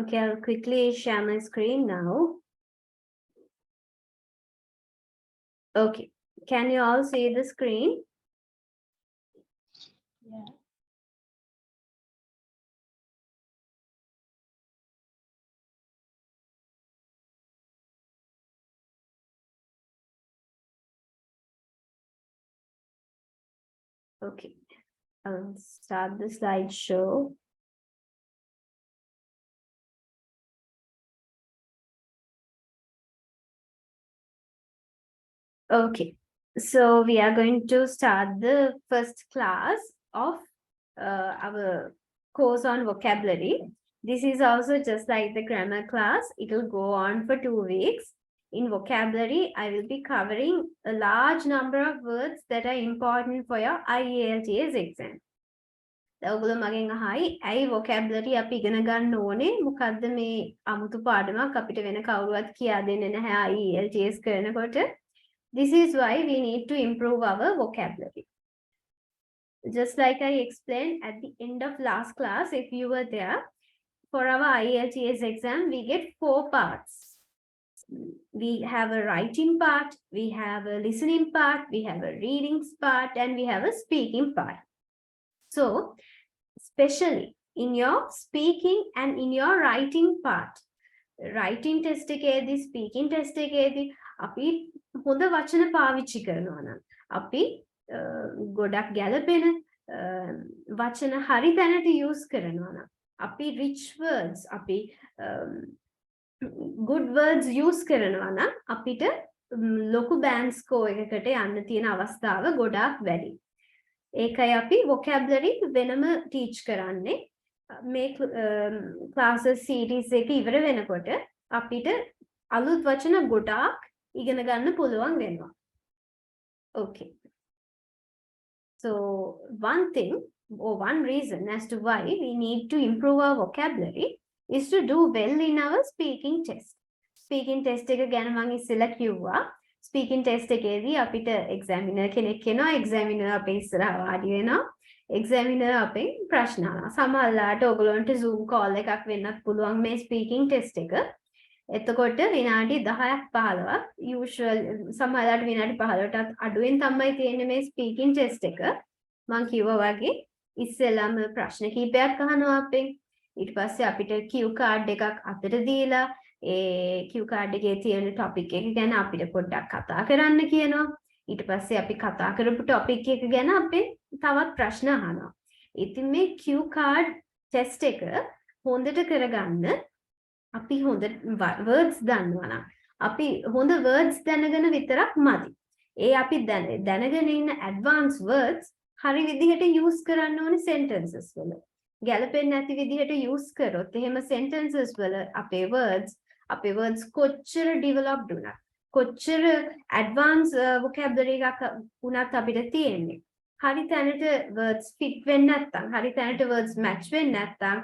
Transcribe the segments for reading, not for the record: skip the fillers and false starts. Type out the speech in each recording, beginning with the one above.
Okay, I'll quickly share my screen now. Okay, can you all see the screen? Yeah. Okay, I'll start the slideshow. Okay, so we are going to start the first class of our course on vocabulary. This is also just like the grammar class. It will go on for 2 weeks. In vocabulary, I will be covering a large number of words that are important for your IELTS exam. ඔයගොල්ලෝ මගෙන් අහයි ඇයි vocabulary අපි ඉගෙන ගන්න ඕනේ මොකද්ද මේ අමුතු පාඩමක් අපිට වෙන කවුරුවත් කියා දෙන්නේ නැහැ IELTS කරනකොට. This is why we need to improve our vocabulary. Just like I explained at the end of last class, if you were there, for our IELTS exam, we get 4 parts. We have a writing part, we have a listening part, we have a reading part, and we have a speaking part. So, especially in your speaking and in your writing part, writing test එකේදී speaking test එකේදී අපි හොඳ වචන පාවිච්චි කරනවා නම් අපි ගොඩක් ගැළපෙන වචන හරි තැනට use කරනවා නම් අපි rich words අපි good words use කරනවා නම් අපිට ලොකු band score එකකට යන්න තියෙන අවස්ථාව ගොඩාක් වැඩි. ඒකයි අපි vocabulary වෙනම teach කරන්නේ. මේ classes series එක ඉවර වෙනකොට අපිට අලුත් වචන ගොඩාක් ඉගෙන ගන්න පුළුවන් වෙනවා. Okay. So one thing or one reason as to why we need to improve our vocabulary is to do well in our speaking test. Speaking test එක ගැන මම ඉස්සෙල්ලා කිව්වා. Speaking test එකේදී අපිට examiner කෙනෙක් එනවා, examiner අපේ ඉස්සරහා වාඩි වෙනවා. examiner අපෙන් ප්‍රශ්න අහනවා. සමහරවිට ඔයගොල්ලන්ට Zoom call එකක් වෙන්නත් පුළුවන් මේ speaking test එක. එතකොට විනාඩි 10ක් 15ක් usual සමහරවිට විනාඩි 15ටත් අඩුවෙන් තමයි තියෙන්නේ මේ speaking test එක. මම කිව්වා වගේ ඉස්සෙල්ලාම ප්‍රශ්න කිහිපයක් අහනවා අපෙන්. ඊට පස්සේ අපිට cue card එකක් අතට දීලා ඒ cue card එකේ තියෙන topic එක ගැන අපිට පොඩ්ඩක් කතා කරන්න කියනවා. ඊට පස්සේ අපි කතා කරපු topic එක ගැන අපෙන් තවත් ප්‍රශ්න අහනවා. ඉතින් මේ cue card test එක හොඳට කරගන්න අපි හොඳ words දන්නවා නම් අපි හොඳ words දැනගෙන විතරක් මදි. ඒ අපි දැනගෙන ඉන්න advanced words හරි විදිහට use කරන්න ඕනේ sentences වල. ගැලපෙන්නේ නැති විදිහට use කරොත් එහෙම sentences වල අපේ words කොච්චර developed වුණා කොච්චර advanced vocabulary එකක් වුණත් අපිට තියෙන්නේ හරි තැනට words fit වෙන්නේ නැත්නම් හරි තැනට words match වෙන්නේ නැත්නම්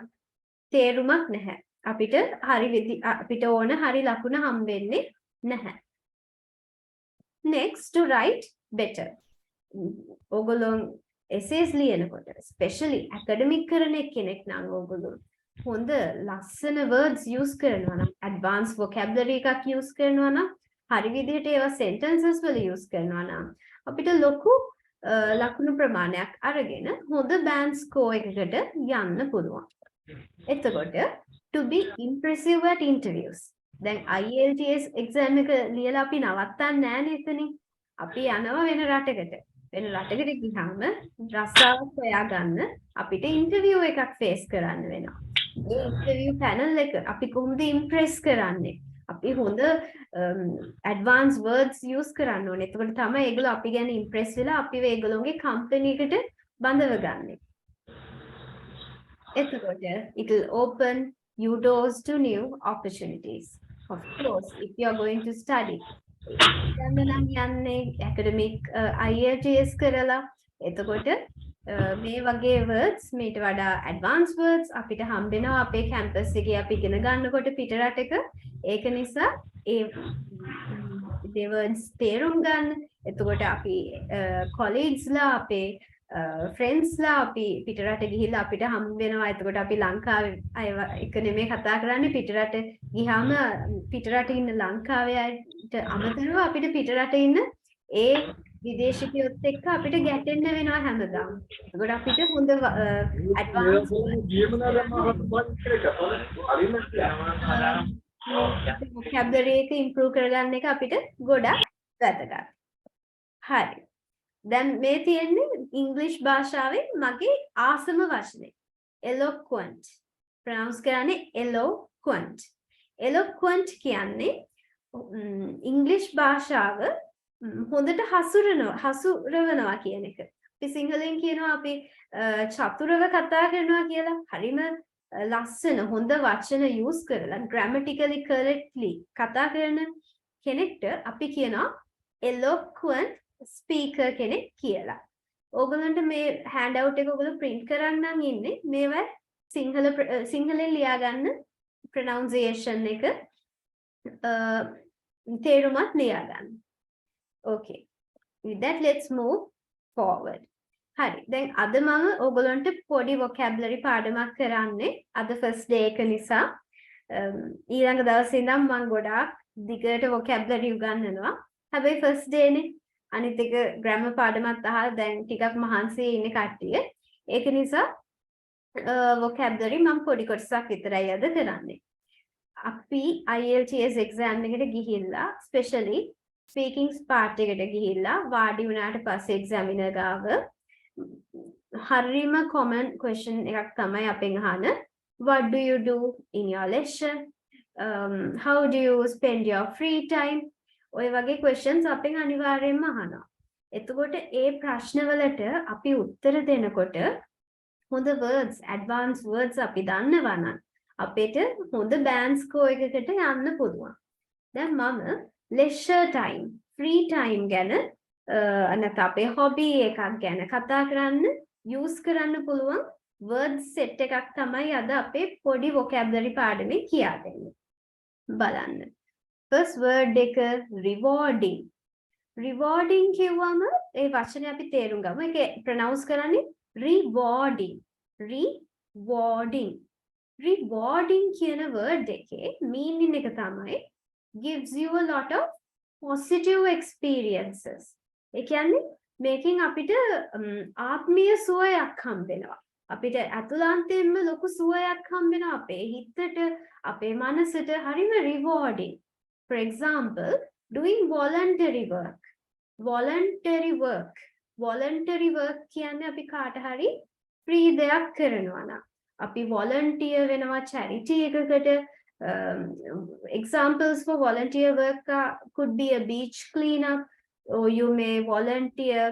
තේරුමක් නැහැ අපිට අපිට ඕන හරි ලකුණ හම්බෙන්නේ නැහැ. Next, to write better. ඔයගොල්ලෝ essays ලියනකොට especially academic කරන කෙනෙක් නම් ඔයගොල්ලෝ හොඳ ලස්සන words use කරනවා නම් advanced vocabulary එකක් use කරනවා නම් හරි විදිහට ඒවා sentences වල use කරනවා නම් අපිට ලොකු ලකුණු ප්‍රමාණයක් අරගෙන හොඳ band score එකකට යන්න පුළුවන්. එතකොට to be impressive at interviews. දැන් IELTS exam එක ලියලා අපි නවත්තන්නේ නැහැ එතනින්. අපි යනවා වෙන රටකට. වෙන රටකට ගියාම රස්සාවක් හොයාගන්න අපිට ඉන්ටර්විව් එකක් ෆේස් කරන්න වෙනවා. ඒ ඉන්ටර්විව් පැනල් එක අපි කොහොමද ඉම්ප්‍රෙස් කරන්නේ? අපි හොඳ ඇඩ්වාන්ස් වර්ඩ්ස් යූස් කරන්න ඕනේ. එතකොට තමයි ඒගොල්ලෝ අපි ගැන ඉම්ප්‍රෙස් වෙලා අපිව ඒගොල්ලෝගේ කම්පැනි එකට බඳව ගන්න. එතකොට it will open you doors to new opportunities. Of course, if you are going to study යන්නේ academic IELTS කරලා එතකොට මේ වගේ words මේට වඩා advanced words අපිට හම්බෙනවා අපේ campus එකේ අපි ඉගෙන ගන්නකොට පිට රටක ඒක නිසා ඒ words තේරුම් ගන්න එතකොට අපි colleagues ලා අපේ friends ලා අපි පිටරට ගිහිල්ලා අපිට හම් වෙනවා. එතකොට අපි ලංකාවේ අය එක නෙමෙයි කතා කරන්නේ. පිටරට ගියාම පිටරට ඉන්න ලංකාවේ අයට අමතරව අපිට පිටරට ඉන්න ඒ විදේශිකයොත් එක්ක අපිට ගැටෙන්න වෙනවා හැමදාම. එතකොට අපිට හොඳ ඇඩ්වාන්ස් vocabulary එක improve කරගන්න එක අපිට ගොඩක් වැදගත්. හරි. දැන් මේ තියෙන්නේ ඉංග්‍රීසි භාෂාවේ මගේ ආසම වචනේ. eloquent. pronounce කරන්නේ eloquent. eloquent කියන්නේ ඉංග්‍රීසි භාෂාව හොඳට හසුරවනවා කියන එක. අපි සිංහලෙන් කියනවා අපි චතුරව කතා කරනවා කියලා. හරිම ලස්සන හොඳ වචන use කරලා grammatically correctly කතා කරන කෙනෙක්ට අපි කියනවා eloquent speaker කෙනෙක් කියලා. ඕගොල්ලන්ට මේ handout එක ඔයගොල්ලෝ print කරන්නම් ඉන්නේ. මේවා සිංහලෙන් ලියා ගන්න pronunciation එක තේරුමත් ලියා ගන්න. Okay. With that let's move forward. හරි. දැන් අද මම ඔයගොල්ලන්ට පොඩි vocabulary පාඩමක් කරන්නේ. අද first day එක නිසා ඊළඟ දවසේ ඉඳන් මම ගොඩාක් දිගට vocabulary උගන්වනවා. හැබැයි first day නේ. අනිත් එක grammar පාඩමත් අහලා දැන් ටිකක් මහන්සියේ ඉන්නේ කට්ටිය. ඒක නිසා vocabulary මම පොඩි කොටසක් විතරයි අද කරන්නේ. අපි IELTS exam එකට ගිහිල්ලා especially speaking part එකට ගිහිල්ලා වාඩි වුණාට පස්සේ examiner ගාව හරිම common question එකක් තමයි අපෙන් අහන what do you do in your leisure, how do you spend your free time, ඔය වගේ questions අපෙන් අනිවාර්යයෙන්ම අහනවා. එතකොට ඒ ප්‍රශ්නවලට අපි උත්තර දෙනකොට හොඳ words advanced words අපි දන්නවා නම් අපිට හොඳ band score එකකට යන්න පුළුවන්. දැන් මම leisure time free time ගැන නැත්නම් අපේ hobby එකක් ගැන කතා කරන්න use කරන්න පුළුවන් word set එකක් තමයි අද අපේ පොඩි vocabulary පාඩමේ කියා දෙන්නේ. බලන්න. first word එක rewarding. rewarding කියවම ඒ වචනේ අපි තේරුම් ගමු. ඒක pronounce කරන්නේ rewarding. rewarding. rewarding කියන word එකේ meaning එක තමයි gives you a lot of positive experiences. ඒ කියන්නේ මේකෙන් අපිට ආත්මීය සුවයක් හම්බෙනවා. අපිට අතුලාන්තයෙන්ම ලොකු සුවයක් හම්බෙනවා අපේ හිතට, අපේ මනසට. හරිම rewarding. For example, doing voluntary work. voluntary work. voluntary work කියන්නේ අපි කාට හරි free දෙයක් කරනවා නම් අපි volunteer වෙනවා charity එකකට. Examples for volunteer work could be a beach cleanup, or you may volunteer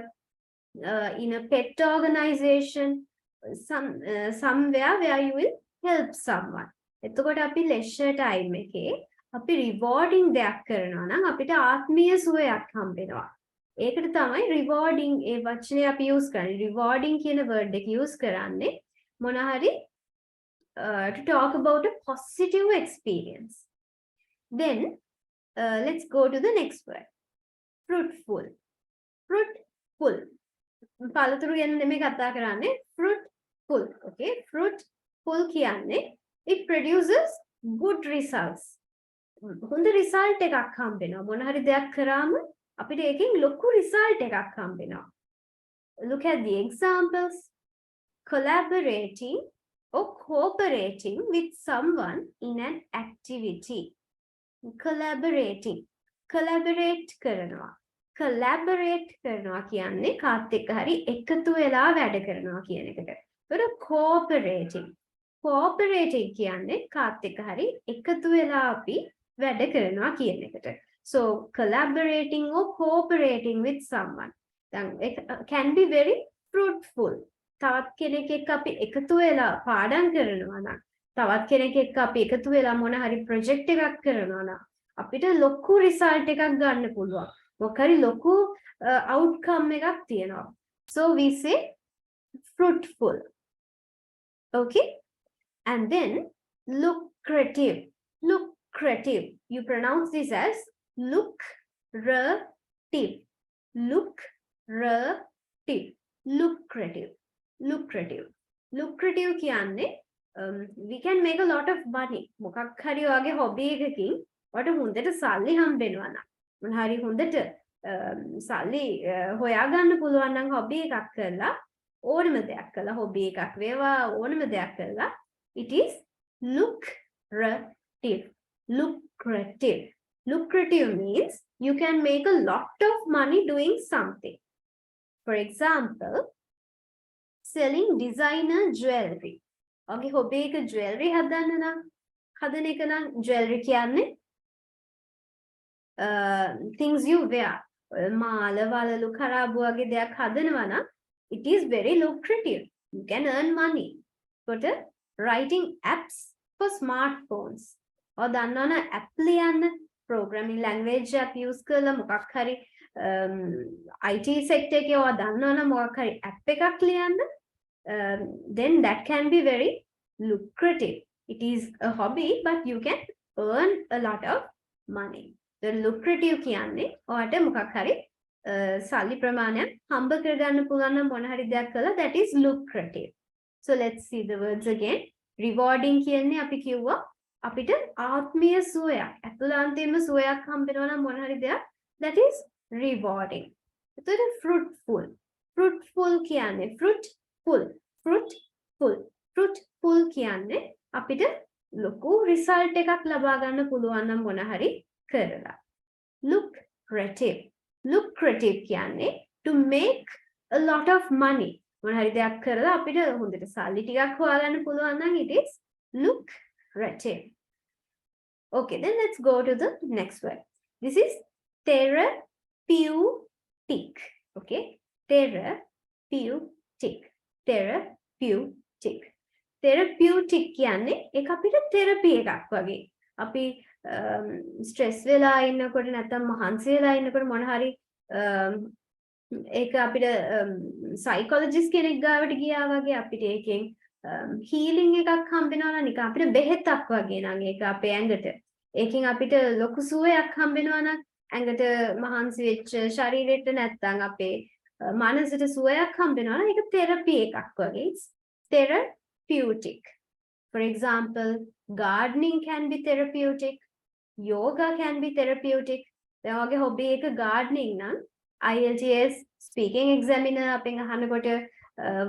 in a pet organization, somewhere where you will help someone. එතකොට අපි leisure time එකේ අපි rewarding දෙයක් කරනවා නම් අපිට ආත්මීය සුවයක් හම්බෙනවා. ඒකට තමයි rewarding ඒ වචනේ අපි use කරන්නේ. rewarding කියන word එක use කරන්නේ මොන හරි to talk about a positive experience. Then let's go to the next word. fruitful. fruitful. පළතුරු ගැන නෙමෙයි කතා කරන්නේ. fruitful. Okay. fruitful කියන්නේ it produces good results. හොඳ result එකක් හම්බෙනවා. මොන හරි දෙයක් කරාම අපිට ඒකෙන් ලොකු result එකක් හම්බෙනවා. Look at the examples. collaborating or cooperating with someone in an activity. collaborating. collaborate කරනවා. collaborate කරනවා කියන්නේ කාත් එක්ක හරි එකතු වෙලා වැඩ කරනවා කියන එකට. ඒතර cooperating. cooperating කියන්නේ කාත් එක්ක හරි එකතු වෙලා අපි වැඩ කරනවා කියන එකට. So collaborating or cooperating with someone can be very fruitful. තවත් කෙනෙක් එක්ක අපි එකතු වෙලා පාඩම් කරනවා නම්, තවත් කෙනෙක් එක්ක අපි එකතු වෙලා මොන හරි ප්‍රොජෙක්ට් එකක් කරනවා නම් අපිට ලොකු රිසල්ට් එකක් ගන්න පුළුවන්. මොකක් හරි ලොකු outcome එකක් තියෙනවා. So we say fruitful. Okay? And then lucrative. lucrative. You pronounce this as lucrative. lucrative. lucrative. Lucrative කියන්නේ we can make a lot of money. මොකක් හරි වගේ hobby එකකින් ඔයාලට හොඳට සල්ලි හම්බ වෙනවා නම් මොන හරි හොඳට සල්ලි හොයාගන්න පුළුවන් නම් hobby එකක් කරලා ඕනම දෙයක් කළා hobby එකක් වේවා ඕනම දෙයක් කළා it is lucrative means you can make a lot of money doing something. For example, selling designer jewelry. Okay, hobby එක jewelry හදන්න නම් හදන එක නම් jewelry කියන්නේ things you wear. මාල වලලු කරාබු වගේ දෙයක් හදනවා නම් it is very lucrative. You can earn money. But writing apps for smartphones. or දන්නවනේ app ලියන්න programming language app use කරලා මොකක් හරි IT sector එකේ ඔයා දන්නවනේ මොකක් හරි app එකක් ලියන්න then that can be very lucrative. It is a hobby but you can earn a lot of money. The lucrative කියන්නේ ඔයාට මොකක් හරි සල්ලි ප්‍රමාණයක් හම්බ කරගන්න පුළුවන් නම් මොන හරි දෙයක් කළා that is lucrative. So let's see the words again. Rewarding කියන්නේ අපි කිව්වා අපිට ආත්මීය සුවයක් අතුලාන්තයෙන්ම සුවයක් හම්බ වෙනවා නම් මොන හරි දෙයක් that is rewarding. එතකොට fruitful කියන්නේ fruitful කියන්නේ අපිට ලොකු result එකක් ලබා ගන්න පුළුවන් නම් මොන හරි කරලා. lucrative කියන්නේ to make a lot of money. මොන හරි දෙයක් කරලා අපිට හොඳට සල්ලි ටිකක් හොයාගන්න පුළුවන් නම් it is lucrative. Okay, then let's go to the next word. This is therapeutic. Okay, therapeutic කියන්නේ ඒක අපිට therapy එකක් වගේ. අපි stress වෙලා ඉන්නකොට නැත්නම් මහන්සි වෙලා ඉන්නකොට මොන හරි ඒක අපිට psychologist කෙනෙක් ගාවට ගියා වගේ අපිට ඒකෙන් healing එකක් හම්බ වෙනවා නම් නිකන් අපිට බෙහෙතක් වගේ නම් ඒක අපේ ඇඟට ඒකෙන් අපිට ලොකු සුවයක් හම්බ වෙනවා නම් ඇඟට මහන්සි වෙච්ච ශරීරෙට නැත්නම් අපේ මනසට සුවයක් හම්බ වෙනවා නම් ඒක therapy එකක් වගේ. Therapeutic. For example, gardening can be therapeutic. Yoga can be therapeutic. දැන් ඔයගේ hobby එක gardening නම් IELTS speaking examiner අපෙන් අහනකොට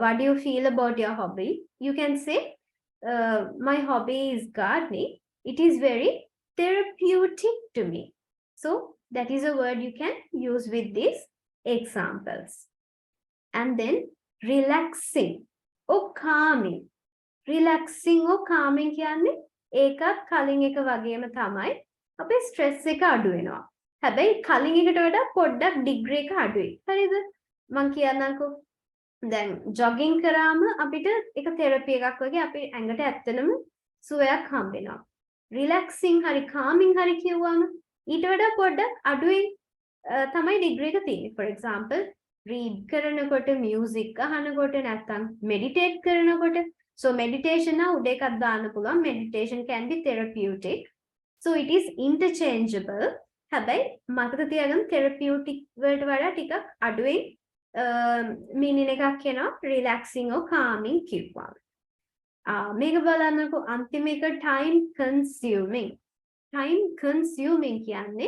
what do you feel about your hobby? You can say my hobby is gardening. It is very therapeutic to me. So that is a word you can use with these examples. And then relaxing or calming. Relaxing or calming කියන්නේ ඒකත් කලින් එක වගේම තමයි අපේ stress එක අඩු වෙනවා. හැබැයි කලින් එකට වඩා පොඩ්ඩක් ඩිග්‍රී එක අඩුයි. හරිද? මම කියන්නම්කෝ. දැන් ජොගින් කරාම අපිට ඒක තෙරපි එකක් වගේ අපේ ඇඟට ඇත්තටම සුවයක් හම්බ වෙනවා. රිලැක්සින් හරි කාමින් හරි කියවම ඊට වඩා පොඩ්ඩක් අඩුයි තමයි ඩිග්‍රී එක තියෙන්නේ. For example, read කරනකොට music අහනකොට නැත්නම් meditate කරනකොට. So meditation now උඩ එකක් දාන්න පුළුවන්. Meditation can be therapeutic. So it is interchangeable. හැබැයි මතක තියාගන්න therapeutic වලට වඩා ටිකක් අඩුයි meaning එකක් එනවා relaxing or calming කිව්වම. මේක බලන්නකෝ අන්තිම එක time consuming. Time consuming කියන්නේ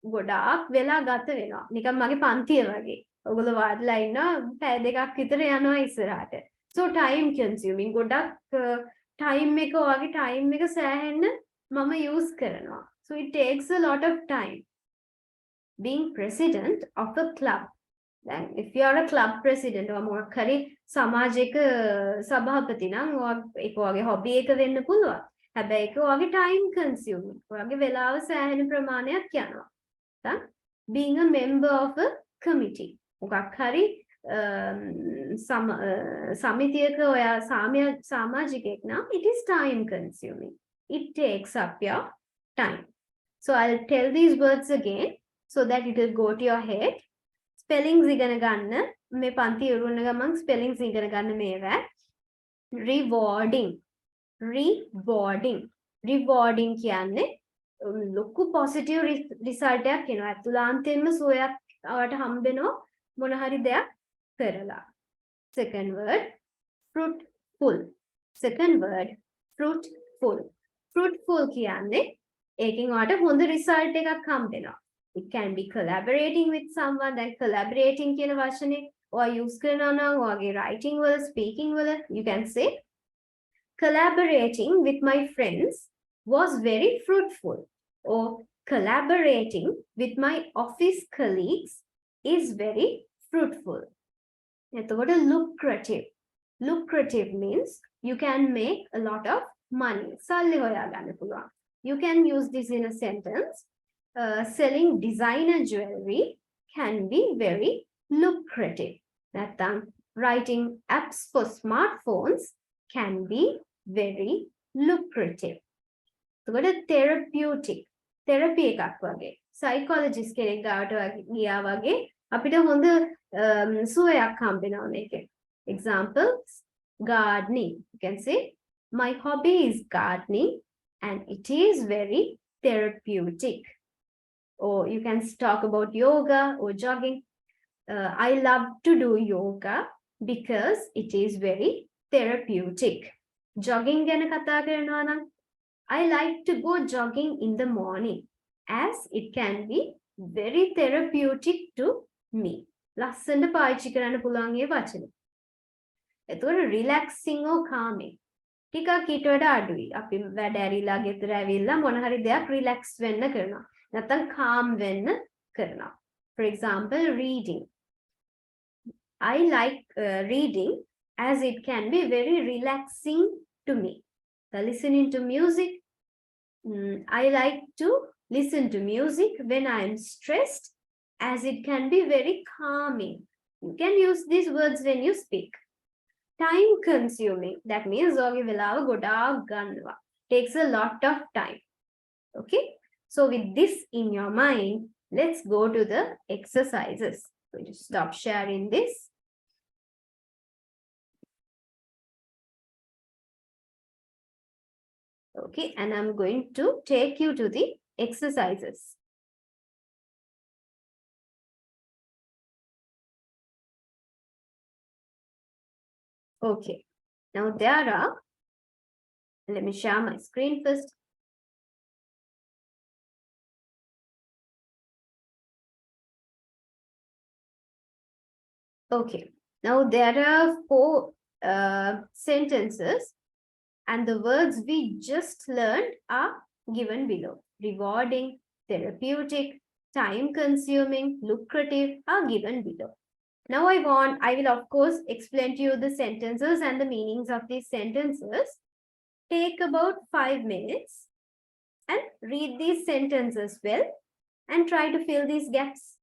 ගොඩාක් වෙලා ගත වෙනවා. නිකන් මගේ පන්තිය වගේ. ඔයගොල්ලෝ වාඩිලා ඉන්නවා පැය දෙකක් විතර යනවා ඉස්සරහට. So time consuming ගොඩක් time එක වගේ time එක සෑහෙන්න මම use කරනවා. So it takes a lot of time. Being president of a club. Then if you are a club president or මොකක් හරි සමාජයක සභාපති නම් ඒක වගේ hobby එක වෙන්න පුළුවන්. හැබැයි ඒක වගේ time consuming. ඔයගේ වෙලාව සෑහෙන ප්‍රමාණයක් යනවා. දැන් being a member of a committee. මොකක් හරි සමිතියක ඔයා සමාජිකයෙක් නම් it is time consuming. It takes up your time. So I'll tell these words again so that it will go to your head. Spellings ඉගෙන ගන්න මේ පන්ති ඉවරන ගමන් spellings ඉගෙන ගන්න මේවා. Rewarding කියන්නේ ලොකු positive result එකක් එනවා. අතුලාන්තයෙන්ම සුවයක් ඔයාලට හම්බ වෙනවා මොන හරි දෙයක් කරලා. Second word, fruitful. Second word, fruitful. Fruitful කියන්නේ ඒකෙන් ඔයාලට හොඳ result එකක් හම්බ වෙනවා. It can be collaborating with someone. දැන් collaborating කියන වචනේ ඔයා use කරනවා නම් ඔයාගේ writing වල, speaking වල you can say collaborating with my friends was very fruitful, or collaborating with my office colleagues is very fruitful. එතකොට lucrative. Lucrative means you can make a lot of money. සල්ලි හොයාගන්න පුළුවන්. You can use this in a sentence. Selling designer jewelry can be very lucrative. නැත්නම් writing apps for smartphones can be very lucrative. එතකොට therapeutic. therapy එකක් වගේ. psychologist කෙනෙක් ගාවට ගියා වගේ අපිට හොඳ සුවයක් හම්බ වෙනවා මේකෙන්. Examples, gardening. You can say, my hobby is gardening and it is very therapeutic. Or you can talk about yoga or jogging. I love to do yoga because it is very therapeutic. Jogging ගැන කතා කරනවා නම් I like to go jogging in the morning as it can be very therapeutic to me. ලස්සනට පාවිච්චි කරන්න පුළුවන් ඒ වචන. එතකොට relaxing or calming. ටිකක් ඊට වඩා අඩුයි. අපි වැඩ ඇරිලා ගෙදර ඇවිල්ලා මොන හරි දෙයක් relax වෙන්න කරනවා. නැත්නම් calm වෙන්න කරනවා. For example, reading. I like reading as it can be very relaxing to me. So listening to music. I like to listen to music when I am stressed as it can be very calming. You can use these words when you speak. Time consuming. That means ඔයගේ වෙලාව ගොඩාක් ගන්නවා. Takes a lot of time. Okay? So with this in your mind, let's go to the exercises. Going to stop sharing this. Okay, and I'm going to take you to the exercises. Okay, now there are, let me share my screen first. Okay, now there are 4 sentences and the words we just learned are given below. Rewarding, therapeutic, time consuming, lucrative are given below. Now I will of course explain to you the sentences and the meanings of these sentences. Take about 5 minutes and read these sentences well and try to fill these gaps.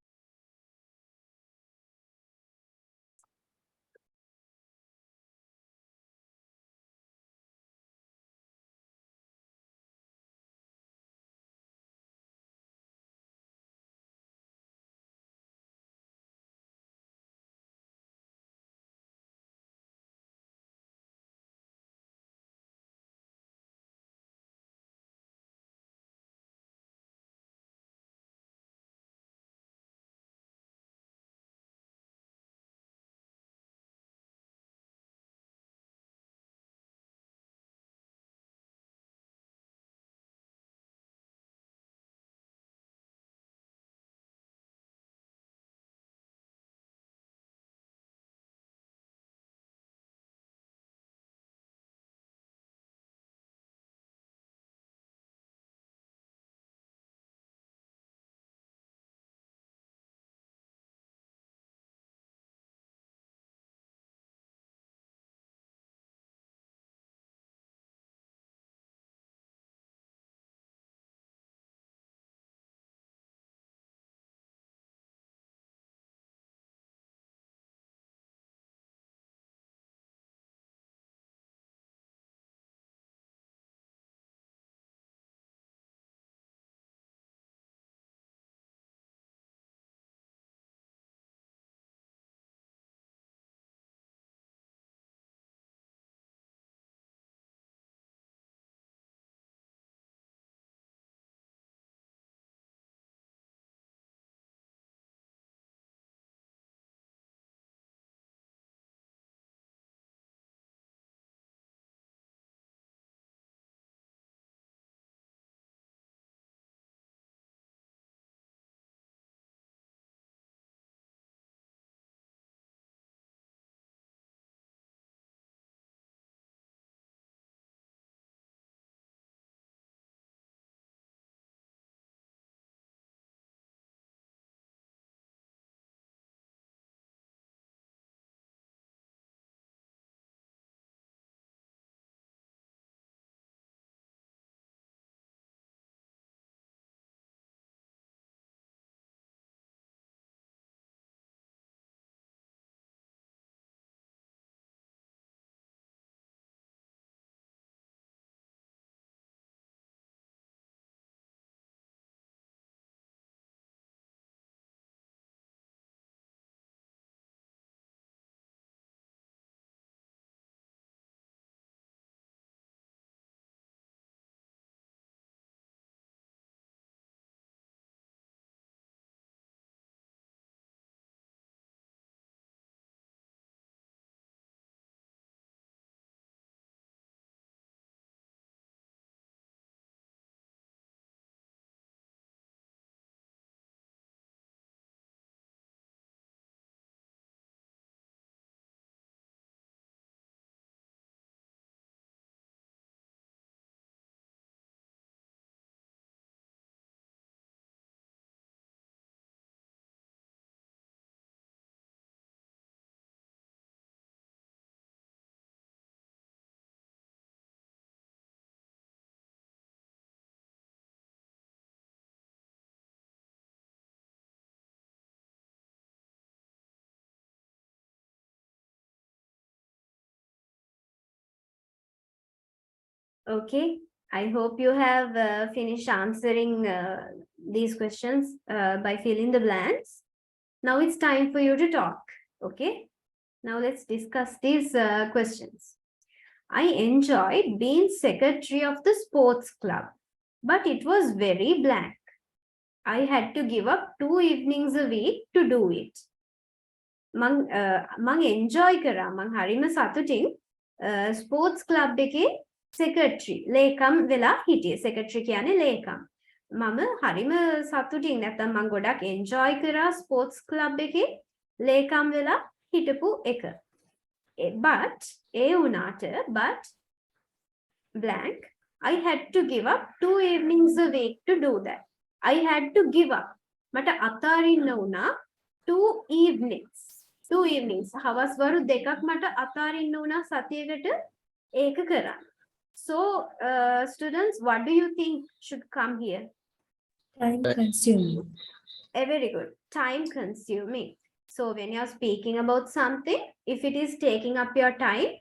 Okay, I hope you have finished answering these questions by filling the blanks. Now it's time for you to talk. Okay, now let's discuss these questions. I enjoyed being secretary of the sports club, but it was very blank. I had to give up 2 evenings a week to do it. මං enjoy කරා මං හරිම සතුටින් sports club එකේ secretary ලේකම් වෙලා හිටියේ secretary කියන්නේ ලේකම් මම හරිම සතුටින් නැත්තම් මං ගොඩක් එන්ජොයි කරා ස්පෝර්ට්ස් ක්ලබ් එකේ ලේකම් වෙලා හිටපු එක but ඒ වුණාට but blank I had to give up 2 evenings a week to do that I had to give up මට අතාරින්න වුණා 2 evenings 2 evenings. හවස් වරු දෙකක් මට අතාරින්න වුණා සතියකට ඒක කරන්න. So, students, what do you think should come here? Time consuming. Very good. Time consuming. So, when you're speaking about something, if it is taking up your time,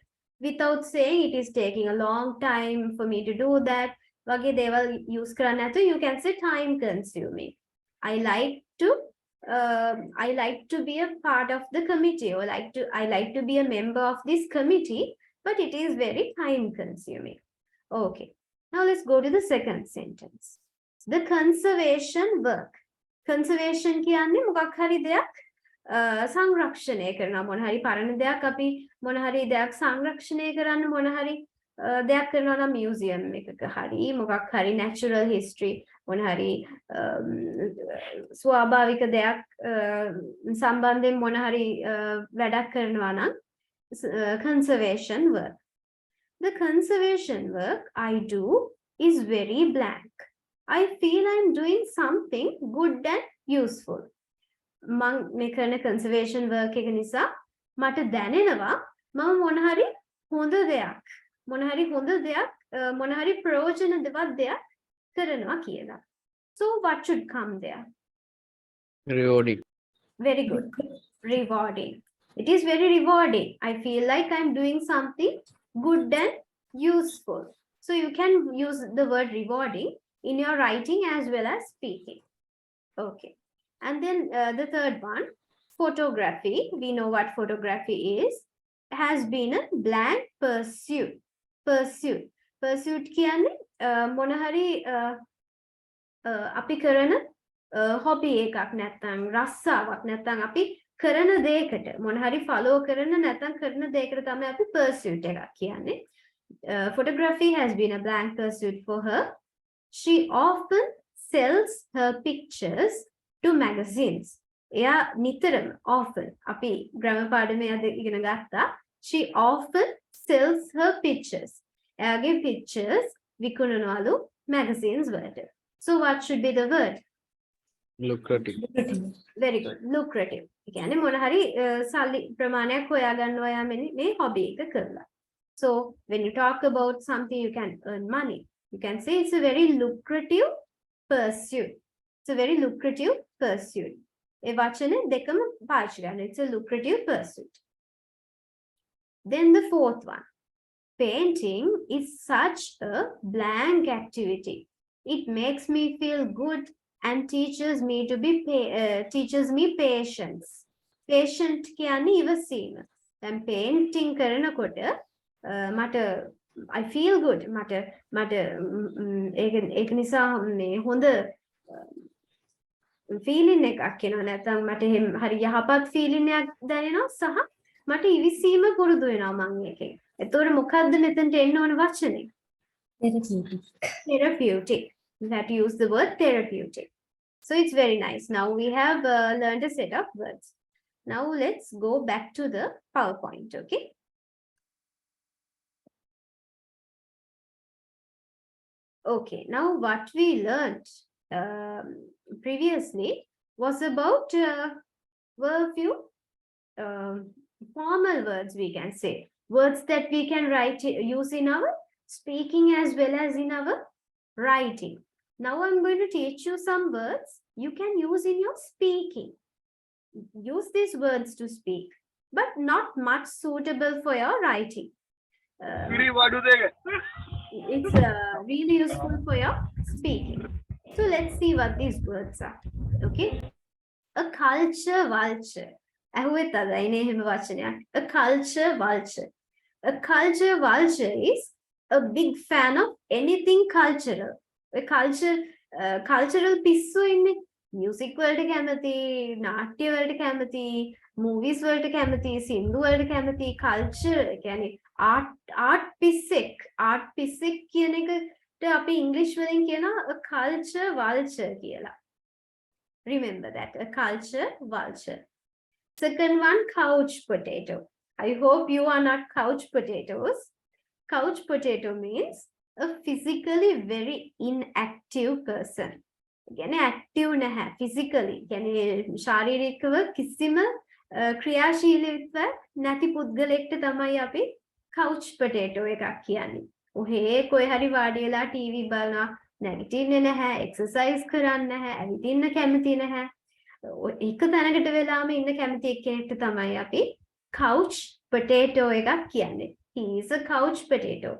without saying it is taking a long time for me to do that, වගේ දේවල් use කරන්න නැතුව you can say time consuming. I like to be a part of the committee or I like to be a member of this committee, but it is very time consuming. Okay. Now let's go to the second sentence. The conservation work. Conservation කියන්නේ මොකක් හරි දෙයක් සංරක්ෂණය කරනවා මොන හරි පරණ දෙයක් අපි මොන හරි දෙයක් සංරක්ෂණය කරන්න මොන හරි දෙයක් කරනවා නම් මියුසියම් එකක හරි මොකක් හරි natural history මොන හරි ස්වාභාවික දෙයක් සම්බන්ධයෙන් මොන හරි වැඩක් කරනවා නම් conservation work. The conservation work I do is very blank. I feel I'm doing something good and useful. මම මේ කරන conservation work එක නිසා මට දැනෙනවා මම මොන හරි හොඳ දෙයක් මොන හරි හොඳ දෙයක් මොන හරි ප්‍රයෝජනවත් දෙයක් කරනවා කියලා. So what should come there? Rewarding. Very good. Rewarding. It is very rewarding. I feel like I'm doing something good and useful. So you can use the word rewarding in your writing as well as speaking. Okay. And then the third one, photography. We know what photography is. Has been a blank pursuit. Pursuit කියන්නේ මොන හරි අපි කරන hobby එකක් නැත්නම් රස්සාවක් නැත්නම් අපි කරන දෙයකට මොන හරි follow කරන නැත්නම් කරන දෙයකට තමයි අපි pursuit එකක් කියන්නේ. Photography has been a blank pursuit for her. She often sells her pictures to magazines. එයා නිතරම often අපි grammar පාඩමේ අද ඉගෙන ගත්තා. She often sells her pictures. එයාගේ pictures විකුණනවලු magazines වලට. So what should be the word? Lucrative. Very good. Lucrative. ඒ කියන්නේ මොන හරි සල්ලි ප්‍රමාණයක් හොයාගන්නවා යා මේ hobby එක කරලා. So when you talk about something you can earn money. You can say it's a very lucrative pursuit. It's a very lucrative pursuit. ඒ වචනේ දෙකම පාවිච්චි කරන්න. It's a lucrative pursuit. Then the fourth one. Painting is such a blank activity. It makes me feel good and teaches me patience. Patient කියන්නේ ඉවසීම. දැන් painting කරනකොට මට I feel good. මට ඒක නිසා මේ හොඳ feeling එකක් එනවා නැත්නම් මට හරි යහපත් feeling එකක් දැනෙනවා සහ මට ඉවසීම පුරුදු වෙනවා මම ඒකෙන්. එතකොට මොකද්ද මෙතනට එන්න ඕන වචනේ? Therapeutic. That use the word therapeutic. So it's very nice. Now we have learned a set of words. Now let's go back to the PowerPoint, okay? Okay, now what we learned previously was about were a few formal words, we can say. Words that we can use in our speaking as well as in our writing. Now I'm going to teach you some words you can use in your speaking. Use these words to speak, but not much suitable for your writing. it's really useful for your speaking. So let's see what these words are. Okay. A culture vulture. ඇහුවෙත් අද එනේ එහෙම වචනයක්. A culture vulture. A culture vulture is a big fan of anything cultural. A cultural පිස්සු ඉන්නේ. Music වලට කැමති, නාට්‍ය වලට කැමති, movies වලට කැමති, සින්දු වලට කැමති, culture කියන්නේ art පිස්සෙක් කියන එකට අපි ඉංග්‍රීසි වලින් කියනවා a culture vulture කියලා. Remember that, a culture vulture. Second one, couch potato. I hope you are not couch potatoes. Couch potato means a physically very inactive person. Again, active නැහැ, physically. කියන්නේ ශාරීරිකව කිසිම ක්‍රියාශීලීත්වයක් නැති පුද්ගලෙක්ට තමයි අපි couch potato එකක් කියන්නේ. ඔහේ කොයි හරි වාඩි වෙලා TV බලනවා, නැගිටින්නේ නැහැ, exercise කරන්නේ නැහැ, ඇවිදින්න කැමති නැහැ. එක තැනකට වෙලාම ඉන්න කැමති එක්කෙනෙක්ට තමයි අපි couch potato එකක් කියන්නේ. He is a couch potato.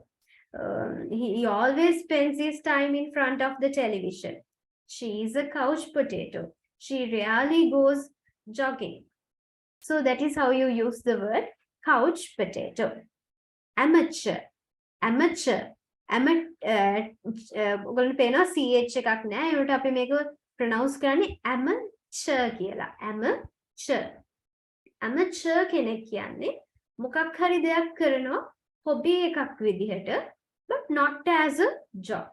He always spends his time in front of the television. She is a couch potato. She rarely goes jogging. So that is how you use the word couch potato. Amateur. Amateur. ඔයගොල්ලන්ට පේනවා CH එකක් නෑ. ඒකට අපි මේක pronounce කරන්නේ amateur කියලා. Amateur. Amateur කෙනෙක් කියන්නේ මොකක් හරි දෙයක් කරනවා hobby එකක් විදිහට, but not as a job.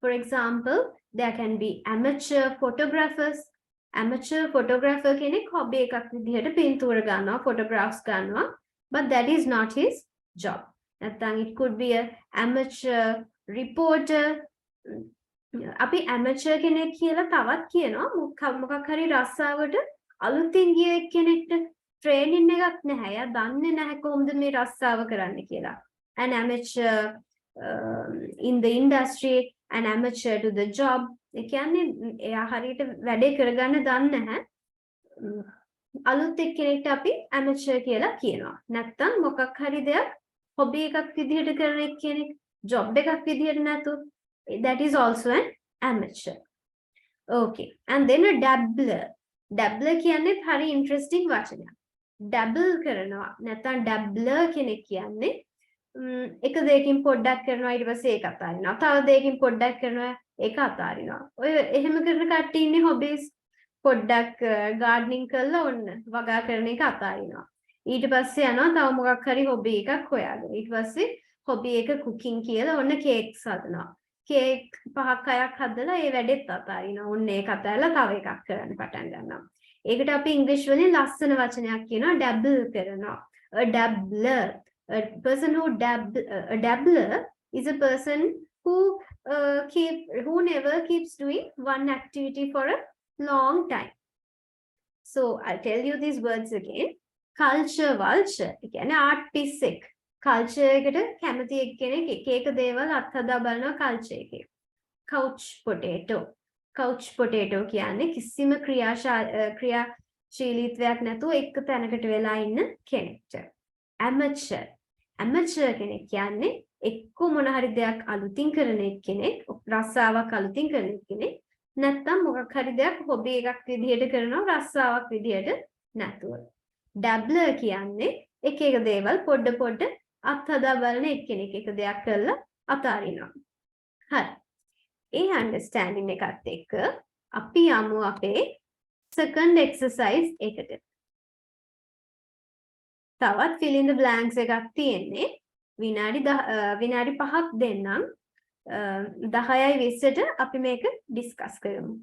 For example, there can be amateur photographers. Amateur photographer කෙනෙක් hobby එකක් විදිහට පින්තූර ගන්නවා, photographs ගන්නවා, but that is not his job. නැත්නම් it could be a amateur reporter. අපි amateur කෙනෙක් කියලා තවත් කියනවා මොකක් හරි රස්සාවට අලුතින් ගිය කෙනෙක්ට ට්‍රේනින් එකක් නැහැ. එයා දන්නේ නැහැ කොහොමද මේ රස්සාව කරන්න කියලා. An amateur in the industry, an amateur to the job. ඒ කියන්නේ එයා හරියට වැඩේ කරගන්න දන්නේ නැහැ. අලුත් එක්කෙනෙක්ට අපි amateur කියලා කියනවා. නැත්නම් මොකක් හරි දෙයක් hobby එකක් විදිහට කරන එක්කෙනෙක්, job එකක් විදිහට නැතු. That is also an amateur. Okay. And then a dabbler. Dabbler කියන්නේ හරි interesting වචනයක්. Dabble කරනවා. නැත්නම් dabbler කෙනෙක් කියන්නේ එක දෙයකින් පොඩ්ඩක් කරනවා ඊට පස්සේ ඒක අතාරිනවා. තව දෙයකින් පොඩ්ඩක් කරනවා ඒක අතාරිනවා. ඔය එහෙම කරන කට්ටිය ඉන්නේ hobbies. පොඩ්ඩක් gardening කරලා ඔන්න වගා කරන එක අතාරිනවා. ඊට පස්සේ යනවා තව මොකක් හරි hobby එකක් හොයාගෙන. ඊට පස්සේ hobby එක cooking කියලා ඔන්න cakes හදනවා. cake 5-6ක් හදලා ඒ වැඩෙත් අතාරිනවා. ඔන්න ඒක අතාරලා තව එකක් කරන්න පටන් ගන්නවා. ඒකට අපි ඉංග්‍රීසි වලින් ලස්සන වචනයක් කියනවා dabble කරනවා. A dabbler. A person who a dabbler is a person who never keeps doing one activity for a long time. So I'll tell you these words again. Culture vulture. ඒ කියන්නේ art piece එක. Culture එකට කැමති එක්කෙනෙක් එක එක දේවල් අත්හදා බලනවා culture එකේ. Couch potato. Couch potato කියන්නේ කිසිම ක්‍රියාශීලීත්වයක් නැතුව එක තැනකට වෙලා ඉන්න කෙනෙක්ට. Amateur. Amateur කෙනෙක් කියන්නේ එක්ක මොන හරි දෙයක් අලුතින් කරන එක්කෙනෙක්, රස්සාවක් අලුතින් කරන එක්කෙනෙක්, නැත්නම් මොකක් හරි දෙයක් hobby එකක් විදිහට කරනවා රස්සාවක් විදිහට නැතුව. Dabbler කියන්නේ එක එක දේවල් පොඩ අත්හදා බලන එක්කෙනෙක් එක දෙයක් කරලා අතාරිනවා. හරි. ඒ understanding එකත් එක්ක අපි යමු අපේ second exercise එකට. තවත් fill in the blanks එකක් තියෙන්නේ. විනාඩි 5ක් දෙන්නම්. 10යි 20ට අපි මේක discuss කරමු.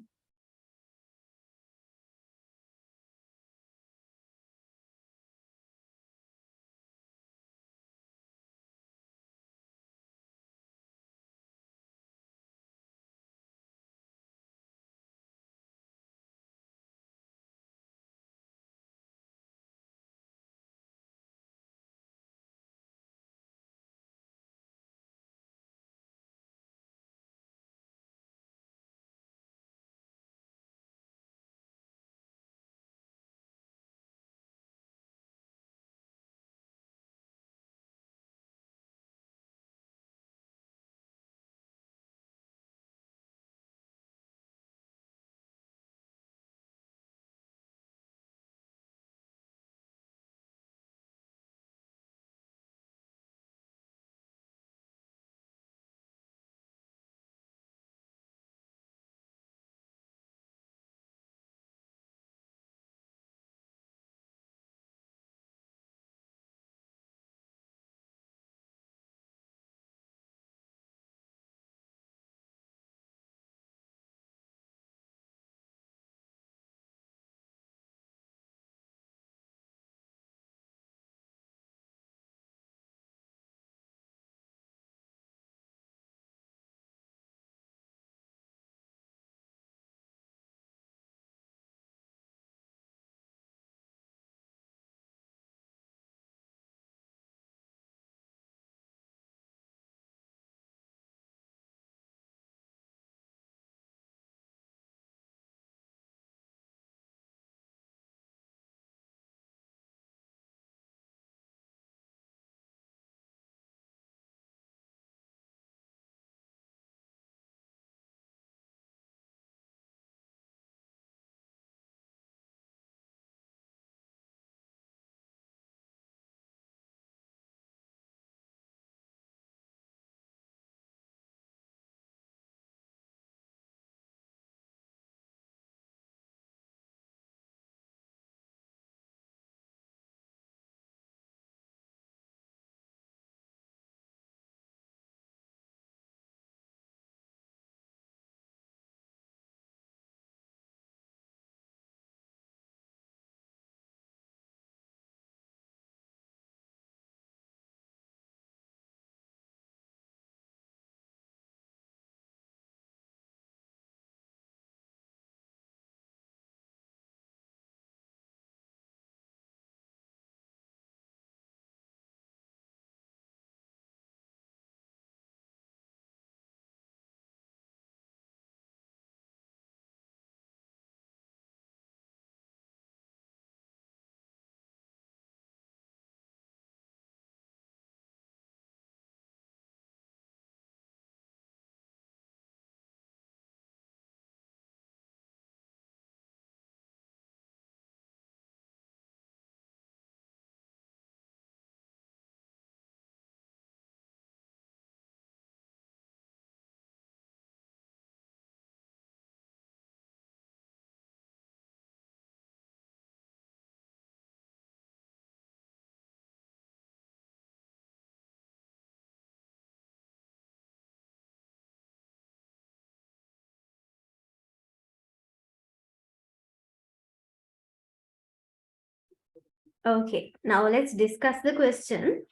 Okay, now let's discuss the question.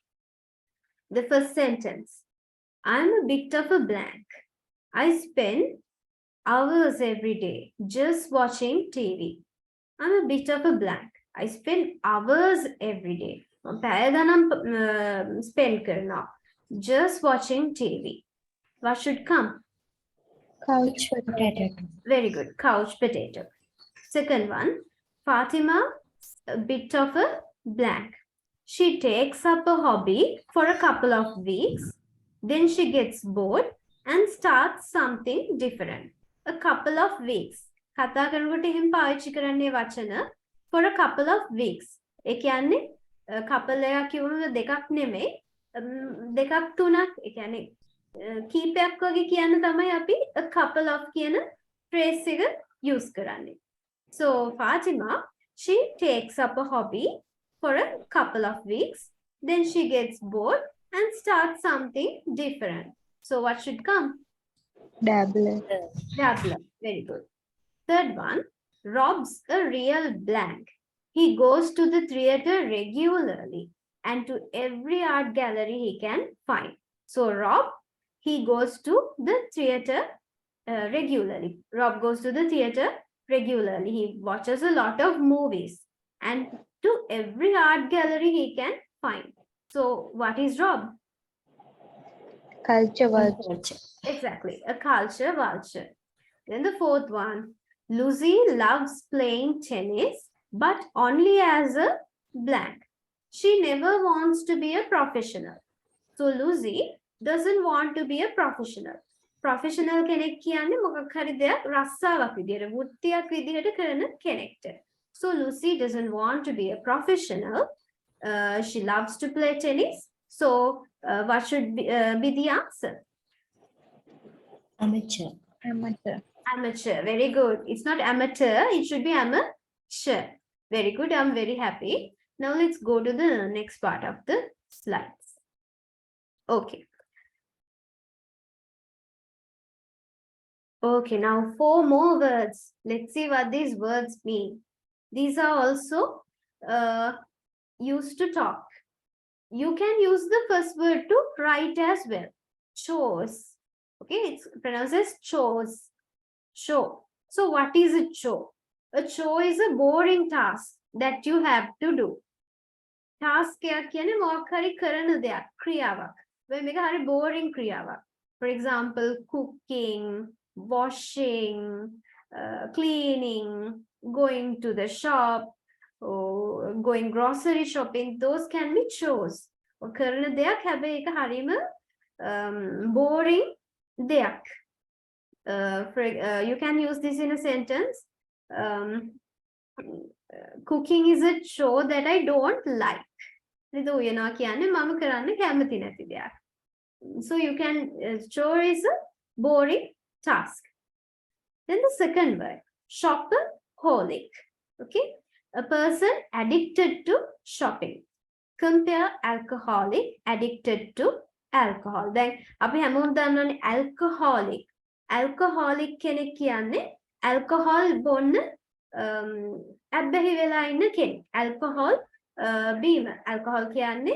The first sentence. I'm a bit of a blank. I spend hours every day just watching TV. I'm a bit of a blank. I spend hours every day. පැය ගණන් spend කරනවා. Just watching TV. What should come? Couch potato. Very good. Couch potato. Second one. Fatima, a bit of a blank. She takes up a hobby for a couple of weeks. Then she gets bored and starts something different. A couple of weeks. කතා කරනකොට එහෙම පාවිච්චි කරන්නේ වචන for a couple of weeks. ඒ කියන්නේ couple එකක් කියවම දෙකක් නෙමෙයි දෙකක් තුනක් ඒ කියන්නේ කීපයක් වගේ කියන්න තමයි අපි a couple of කියන phrase එක use කරන්නේ. So Fatima, she takes up a hobby for a couple of weeks. Then she gets bored and starts something different. So what should come? Dabbler. Dabbler. Very good. Third one, Rob's a real blank. He goes to the theater regularly and to every art gallery he can find. So Rob, he goes to the theater regularly. Rob goes to the theater regularly. He watches a lot of movies and to every art gallery he can find. So what is Rob? Culture vulture. Exactly, a culture vulture. Then the fourth one, Lucy loves playing tennis, but only as a blank. She never wants to be a professional. So Lucy doesn't want to be a professional. Professional කෙනෙක් කියන්නේ මොකක් හරි දෙයක් රස්සාවක් විදියට වෘත්තියක් විදියට කරන කෙනෙක්ට. So Lucy doesn't want to be a professional. She loves to play tennis. So what should be the answer? Amateur. Amateur. Amateur. Very good. It's not amateur. It should be amateur. Very good. I'm very happy. Now let's go to the next part of the slides. Okay. Okay, now 4 more words. Let's see what these words mean. These are also used to talk. You can use the first word to write as well. Chores. Okay, it's pronounced as chores. Chore. So what is a chore? A chore is a boring task that you have to do. Task එකක් කියන්නේ මොකක් හරි කරන දෙයක් ක්‍රියාවක්. මේක හරි boring ක්‍රියාවක්. For example, cooking, washing, cleaning, going to the shop, or going grocery shopping. Those can be chores. or කරන දෙයක් හැබැයි ඒක හරිම boring දෙයක්. You can use this in a sentence. Cooking is a chore that I don't like. So you can, chore is a boring task. Then the second word, shopaholic. Okay, a person addicted to shopping. Compare alcoholic, addicted to alcohol. Then අපි හැමෝම දන්නවනේ alcoholic. Alcoholic කෙනෙක් කියන්නේ alcohol බොන්න ඇබ්බැහි වෙලා ඉන්න කෙනෙක්. alcohol බීම. alcohol කියන්නේ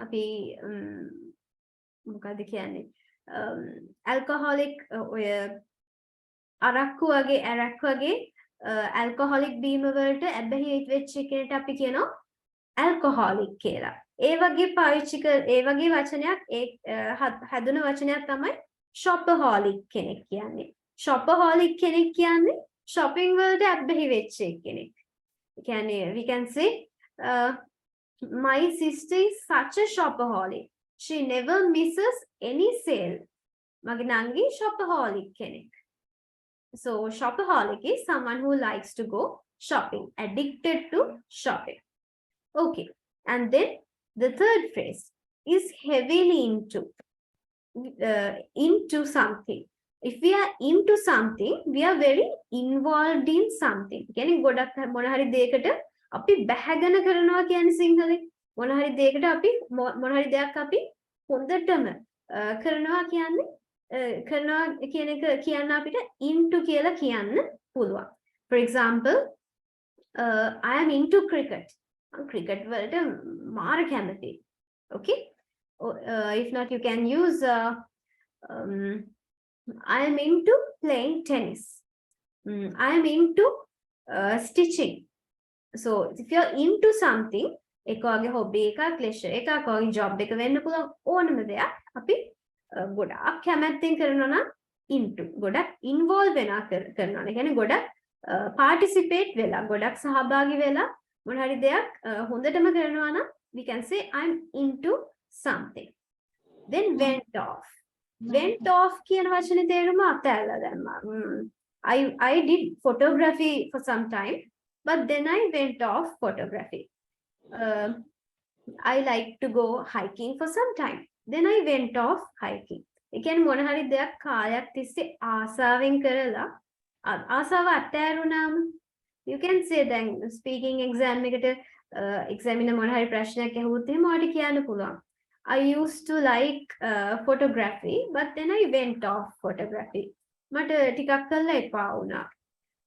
අපි මොකක්ද කියන්නේ alcoholic ඔය අරක්කු වගේ alcoholic බීම වලට ඇබ්බැහි වෙච්ච කෙනෙක්ට අපි කියනවා alcoholic කියලා. ඒ වගේ පාවිච්චි ඒ වගේ වචනයක් හැදුන වචනයක් තමයි shopaholic කෙනෙක් කියන්නේ. shopaholic කෙනෙක් කියන්නේ shopping වලට ඇබ්බැහි වෙච්ච කෙනෙක්. ඒ කියන්නේ we can say my sister is such a shopaholic. She never misses any sale. මගේ නංගි shopaholic කෙනෙක්. So shopaholic is someone who likes to go shopping, addicted to shopping. Okay, and then the third phrase is heavily into something. If we are into something, we are very involved in something. කියන්නේ ගොඩක් මොන හරි දෙයකට අපි බැහැගෙන කරනවා කියන්නේ සිංහලෙන්. මොන හරි දෙයකට අපි මොන හරි දෙයක් අපි හොඳටම කරනවා කියන්නේ කරනවා කියන එක කියන්න අපිට into කියලා කියන්න පුළුවන්. For example, I am into cricket. Cricket වලට මාර කැමති. Okay? If not, you can use I am into playing tennis. I am into stitching. So if you're into something, එක වගේ hobby එකක්, leisure එකක්, වගේ job එක වෙන්න පුළුවන් ඕනම දෙයක් අපි ගොඩාක් කැමැත්තෙන් කරනවා නම් into ගොඩක් involve වෙනා කරනවා. ඒ කියන්නේ ගොඩක් participate වෙලා ගොඩක් සහභාගී වෙලා මොන හරි දෙයක් හොඳටම කරනවා නම් we can say I'm into something. Then went off. Went off කියන වචනේ තේරුම අතහැරලා දැම්මා. I did photography for some time, but then I went off photography. I like to go hiking for some time. Then I went off hiking. ඒ කියන්නේ මොන හරි දෙයක් කාලයක් තිස්සේ ආසාවෙන් කරලා ආසාව අත්හැරුණාම you can say then speaking exam එකට examiner මොන හරි ප්‍රශ්නයක් ඇහුවොත් එහෙම ඔයාලට කියන්න පුළුවන්. I used to like photography, but then I went off photography. මට ටිකක් කළා එපා වුණා.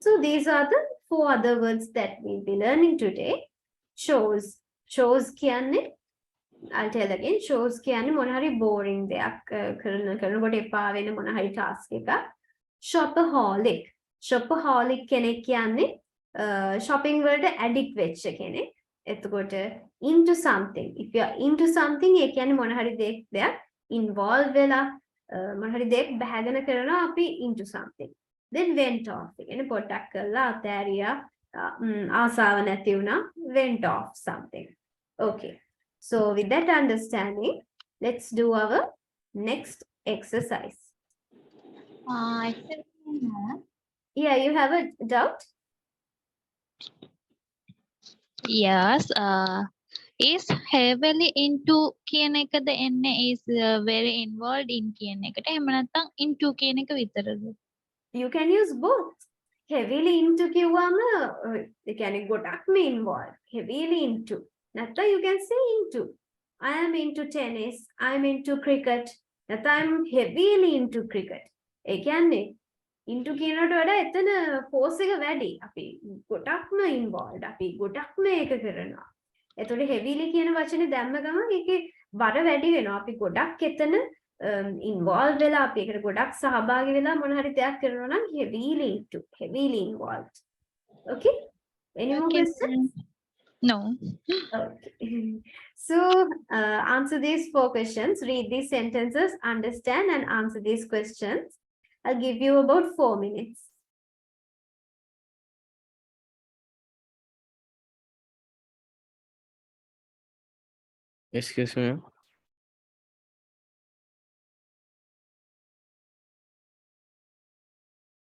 So these are the 4 other words that we'll be learning today. Shows කියන්නේ I'll tell again. Shows කියන්නේ මොන හරි boring දෙයක් කරනකොට එපා වෙන මොන හරි task එකක්. Shopaholic. Shopaholic කෙනෙක් කියන්නේ shopping වලට addict වෙච්ච කෙනෙක්. එතකොට into something. If you are into something, ඒ කියන්නේ මොන හරි දෙයක් involve වෙලා මොන හරි දෙයක් බහගෙන කරනවා අපි into something. Then went off. ඒ කියන්නේ පොඩ්ඩක් කරලා අතෑරියා ආසාව නැති වුණා. Went off something. Okay. So with that understanding, let's do our next exercise. Yeah, you have a doubt? Yes. Is heavily into කියන එකද එන්නේ is very involved in කියන එකට. එහෙම නැත්නම් into කියන එක විතරද? You can use both. Heavily into කිව්වම ඒ කියන්නේ ගොඩක්ම involved. Heavily into. නැත්නම් you can say into. I am into tennis. I am into cricket. නැත්නම් I am heavily into cricket. ඒ කියන්නේ into කියනට වඩා එතන force එක වැඩි. අපි ගොඩක්ම involved. අපි ගොඩක්ම ඒක කරනවා. එතකොට heavily කියන වචනේ දැම්ම ගමන් ඒකේ බර වැඩි වෙනවා. අපි ගොඩක් එතන involved වෙලා අපි ඒකට ගොඩක් සහභාගී වෙලා මොන හරි දෙයක් කරනවා නම් heavily involved. Okay? Any more questions? No. Okay. So answer these 4 questions. Read these sentences, understand and answer these questions. I'll give you about 4 minutes. Excuse me.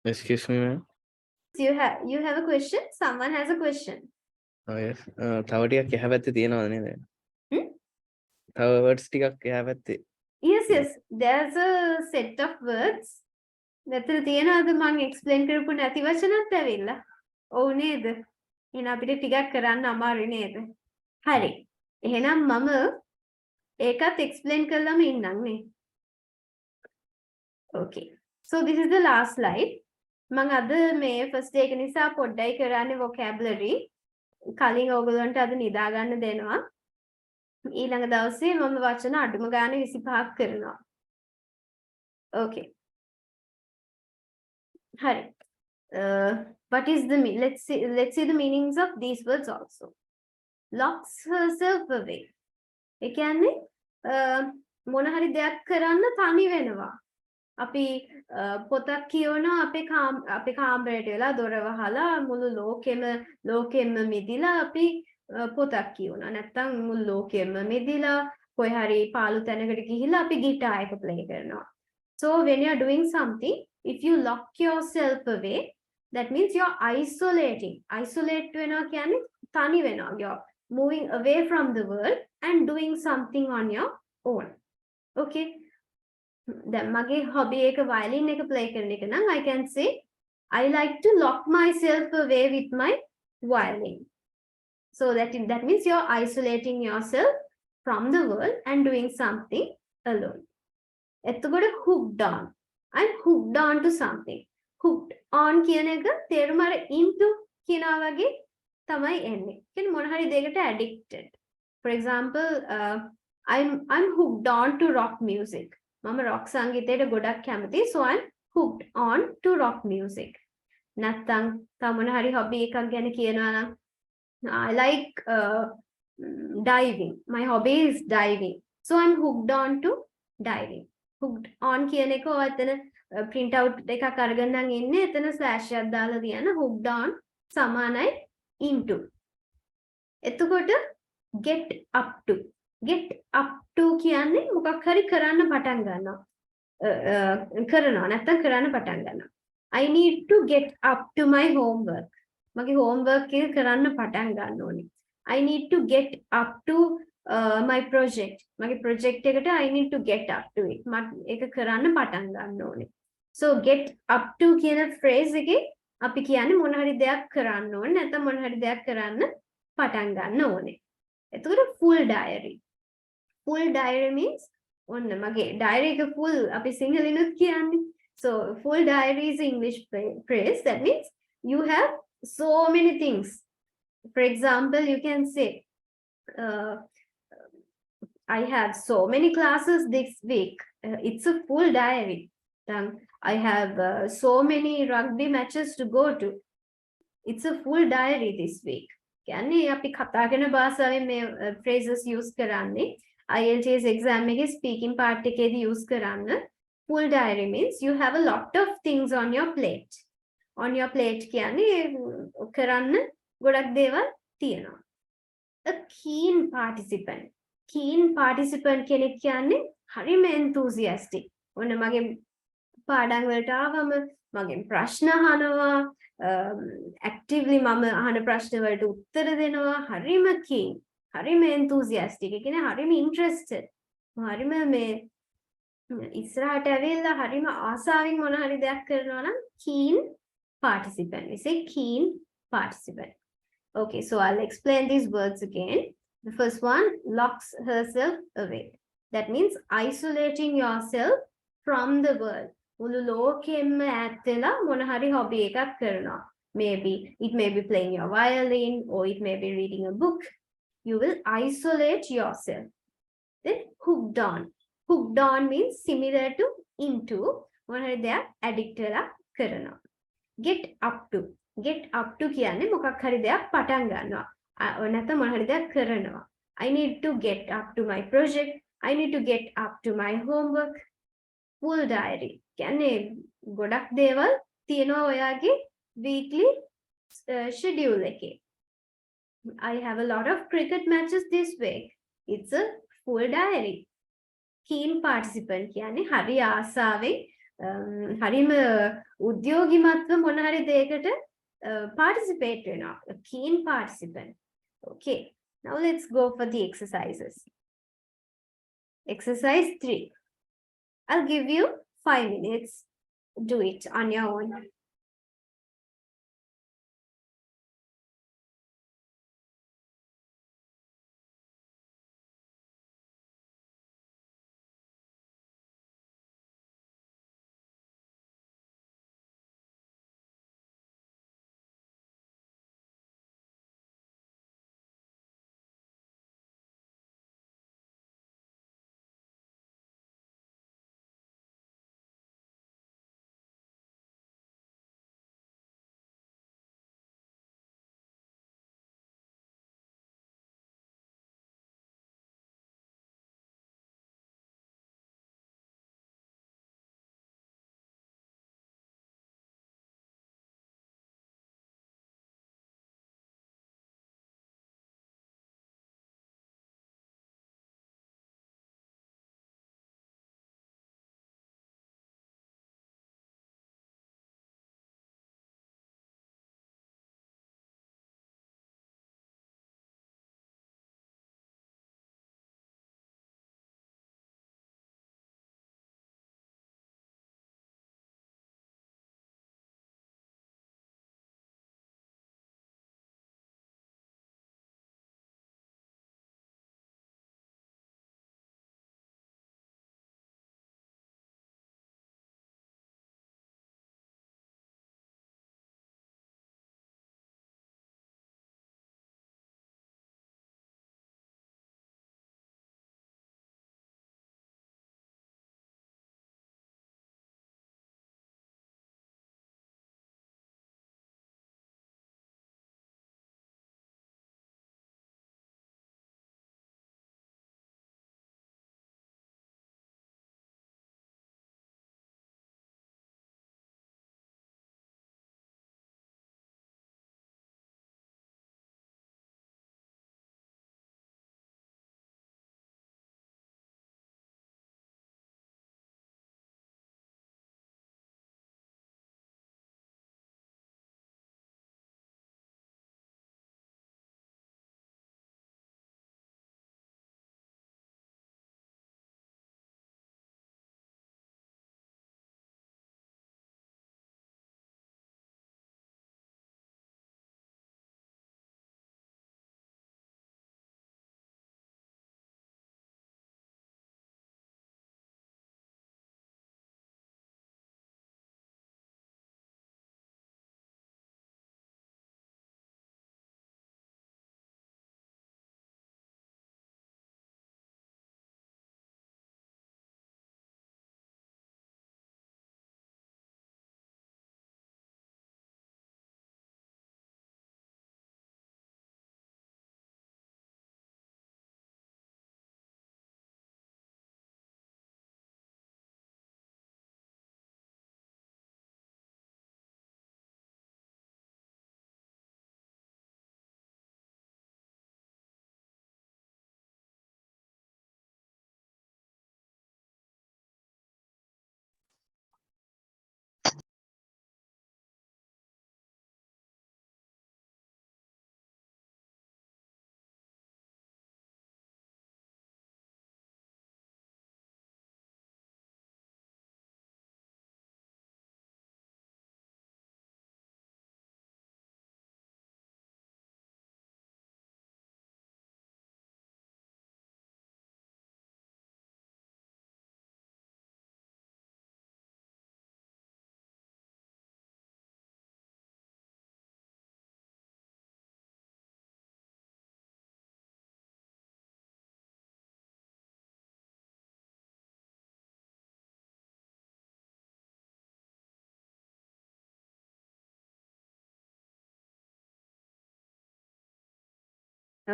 Excuse me, ma'am. You have a question? Someone has a question. Oh yes. තව ටිකක් එහා පැත්තේ තියෙනවද නේද? තව words ටිකක් එහා පැත්තේ. Yes. There's a set of words. මෙතන තියෙනවද මම explain කරපු නැති වචනත් ඇවිල්ලා? ඔව් නේද? එහෙනම් අපිට ටිකක් කරන්න අමාරුයි නේද? හරි. එහෙනම් මම ඒකත් explain කරලම ඉන්නම් නේ. Okay. So this is the last slide. මම අද මේ first day එක නිසා පොඩ්ඩයි කරන්නේ vocabulary. කලින් ඕගොල්ලන්ට අද නිදා ගන්න දෙනවා. ඊළඟ දවසේ මම වචන අඩුම ගානේ 25ක් කරනවා. Okay. Hari. What is the let's see the meanings of these words also. Locks herself away. ඒ කියන්නේ මොන හරි දෙයක් කරන්න තනි වෙනවා. අපි පොතක් කියවනවා අපේ කාමරයට වෙලා දොර වහලා මුළු ලෝකෙම මිදිලා අපි පොතක් කියවනවා. නැත්තම් මුළු ලෝකෙම මිදිලා කොයි හරි පාළු තැනකට ගිහිල්ලා අපි ගිටාර් එක ප්ලේ කරනවා. So when you are doing something, if you lock yourself away, that means you're isolating. Isolate වෙනවා කියන්නේ තනි වෙනවා. You're moving away from the world and doing something on your own. Okay. දැන් මගේ hobby එක violin එක play කරන එක නම් I can say I like to lock myself away with my violin. So that means you're isolating yourself from the world and doing something alone. එතකොට hooked on. I'm hooked on to something. Hooked on කියන එක තේරුම අර into කියනවා වගේ තමයි එන්නේ. කියන්නේ මොන හරි දෙයකට addicted. For example, I'm hooked on to rock music. මම rock සංගීතයට ගොඩක් කැමතියි. So I'm hooked on to rock music. නැත්තම් තව මොන හරි hobby එකක් ගැන කියනවා නම් I like diving. My hobby is diving. So I'm hooked on to diving. Hooked on කියන එක ඔතන print out එකක් අරගෙන නම් ඉන්නේ එතන slash එකක් දාලා තියන hooked on සමානයි into. එතකොට get up to. Get up to කියන්නේ මොකක් හරි කරන්න පටන් ගන්නවා. කරනවා නැත්තම් කරන්න පටන් ගන්නවා. I need to get up to my homework. මගේ homework එක කරන්න පටන් ගන්න ඕනේ. I need to get up to my project. මගේ project එකට I need to get up to it. මම ඒක කරන්න පටන් ගන්න ඕනේ. So get up to කියන phrase එකේ අපි කියන්නේ මොන හරි දෙයක් කරන්න ඕනේ නැත්නම් මොන හරි දෙයක් කරන්න පටන් ගන්න ඕනේ. එතකොට full diary. Full diary means ඔන්න මගේ diary එක full අපි සිංහලෙනුත් කියන්නේ. So full diary is English phrase that means you have so many things. For example, you can say I have so many classes this week. It's a full diary. I have so many rugby matches to go to. It's a full diary this week. කියන්නේ අපි කතා කරන භාෂාවෙන් මේ phrases use කරන්නේ IELTS exam එකේ speaking part එකේදී use කරන්න. Full diary means you have a lot of things on your plate. On your plate කියන්නේ කරන්න ගොඩක් දේවල් තියෙනවා. A keen participant. Keen participant කෙනෙක් කියන්නේ හරිම enthusiastic. ඔන්න මගේ පාඩම් වලට ආවම මගෙන් ප්‍රශ්න අහනවා, actively මම අහන ප්‍රශ්න වලට උත්තර දෙනවා, හරිම keen, හරිම enthusiastic. ඒ කියන්නේ හරිම interested. හරිම මේ ඉස්සරහට ඇවිල්ලා හරිම ආසාවෙන් මොන හරි දෙයක් කරනවා නම් keen participant. We say keen participant. Okay, so I'll explain these words again. The first one, locks herself away. That means isolating yourself from the world. මුළු ලෝකෙම ඈත් වෙලා මොන හරි hobby එකක් කරනවා. Maybe it may be playing your violin or it may be reading a book. You will isolate yourself. Then hooked on. Hooked on means similar to into. මොන හරි දෙයක් addict වෙලා කරනවා. Get up to. Get up to කියන්නේ මොකක් හරි දෙයක් පටන් ගන්නවා. නැත්නම් මොන හරි දෙයක් කරනවා. I need to get up to my project. I need to get up to my homework. Full diary. කියන්නේ ගොඩක් දේවල් තියෙනවා ඔයාගේ weekly schedule එකේ. I have a lot of cricket matches this week. It's a full diary. Keen participant කියන්නේ හරි ආසාවෙන් හරිම උද්‍යෝගිමත්ව මොන හරි දෙයකට participate වෙනවා. A keen participant. Okay. Now let's go for the exercises. Exercise 3. I'll give you 5 minutes. Do it on your own.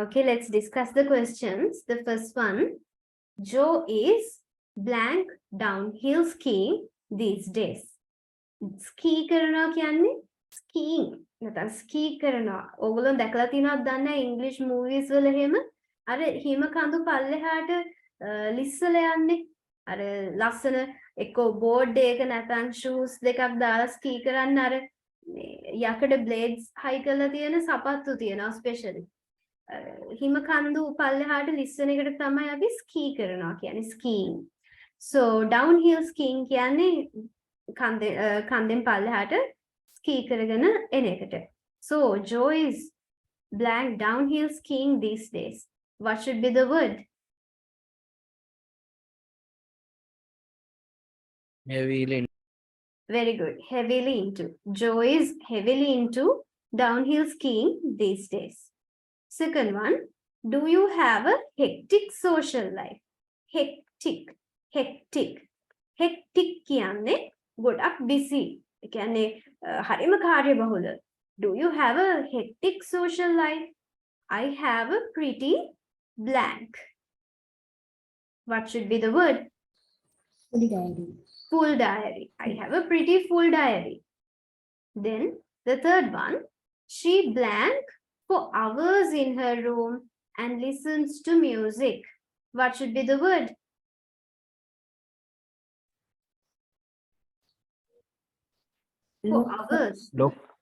Okay, let's discuss the questions. The first one, Joe is blank downhill skiing these days. Ski කරනවා කියන්නේ skiing. නැත්නම් ski කරනවා. ඕගොල්ලෝ දැකලා තියෙනවද දන්නේ ඉංග්‍රීසි movies වල එහෙම අර හිම කඳු පල්ලෙහාට ලිස්සල යන්නේ. අර ලස්සන එක්ක බෝඩ් එක නැත්නම් shoes දෙකක් දාලා ski කරන්න අර යකඩ blades high කරලා තියෙන සපත්තු තියෙනවා ස්පෙෂලි. හිම කඳු පල්ලෙහාට ලිස්සන එකට තමයි අපි ski කරනවා කියන්නේ skiing. So downhill skiing කියන්නේ කන්දෙන් පල්ලෙහාට ski කරගෙන එන එකට. So Joe is blank downhill skiing these days. What should be the word? heavily Very good. Heavily into. Joe is heavily into downhill skiing these days. Second one, do you have a hectic social life? Hectic. Hectic. Hectic කියන්නේ ගොඩක් busy. ඒ කියන්නේ හරිම කාර්යබහුල. Do you have a hectic social life? I have a pretty blank. What should be the word? Full diary. Full diary. I have a pretty full diary. Then the third one, she blank for hours in her room and listens to music. What should be the word? For hours.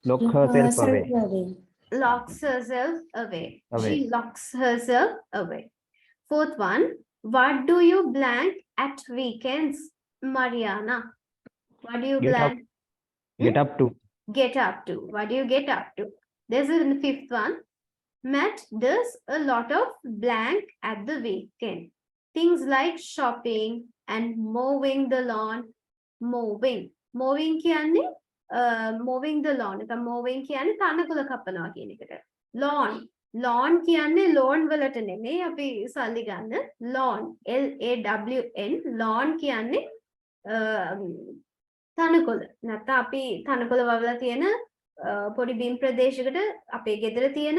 Lock herself away. Locks herself away. Away. She locks herself away. Fourth one, what do you blank at weekends, Mariana? What do you Get blank? Get up to. Get up to. What do you get up to? This is the fifth one. Matt does a lot of blank at the weekend. Things like shopping and mowing the lawn. Mowing. Mowing කියන්නේ mowing the lawn. එක mowing කියන්නේ තනකොළ කපනවා කියන එකට. Lawn. Lawn කියන්නේ lawn වලට නෙමෙයි අපි සල්ලි ගන්න. Lawn. LAWN. Lawn කියන්නේ තනකොළ. නැත්නම් අපි තනකොළ වවලා තියෙන පොඩි බිම් ප්‍රදේශයකට අපේ ගෙදර තියෙන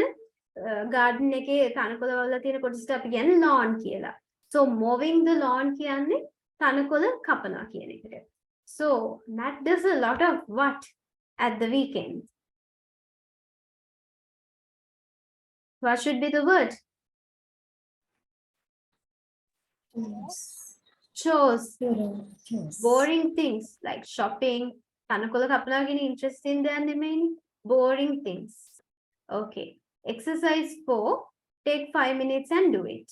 garden එකේ තනකොළ වවලා තියෙන කොටසට අපි කියන්නේ lawn කියලා. So mowing the lawn කියන්නේ තනකොළ කපනවා කියන එකට. So Matt does a lot of what at the weekend? What should be the word? Chores. Boring things like shopping. තනකොළ කපනවා කියන interesting දෙයක් නෙමෙයිනේ. Boring things. Okay. Exercise 4. Take 5 minutes and do it.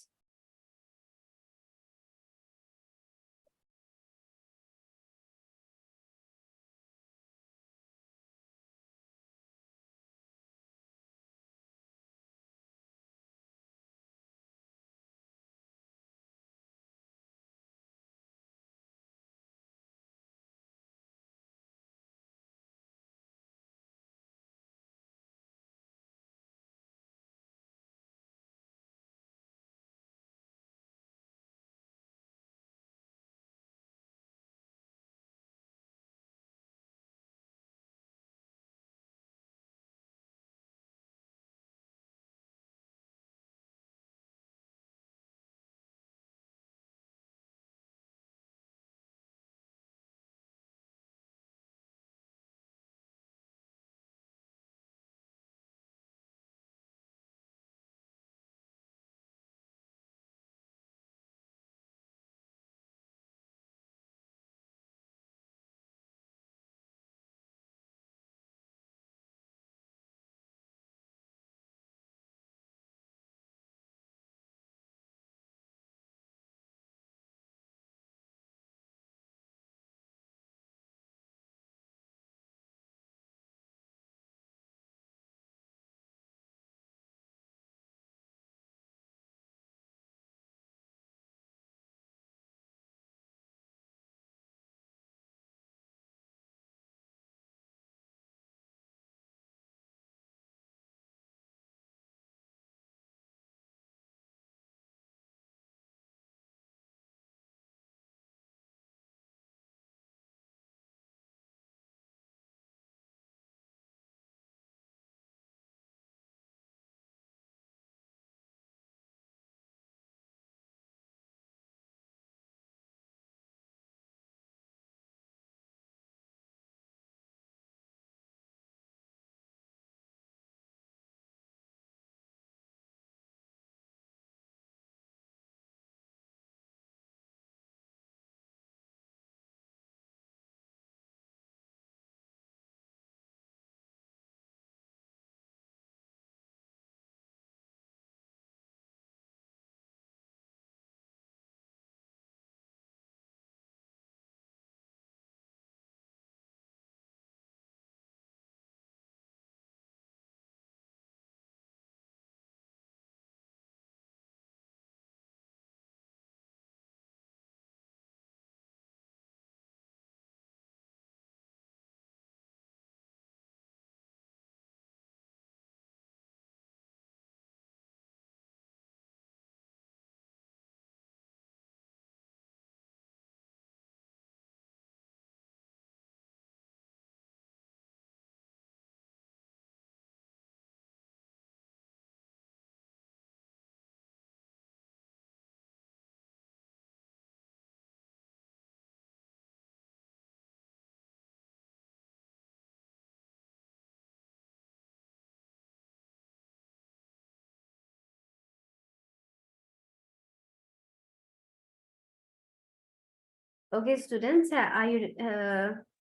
Okay, students, are you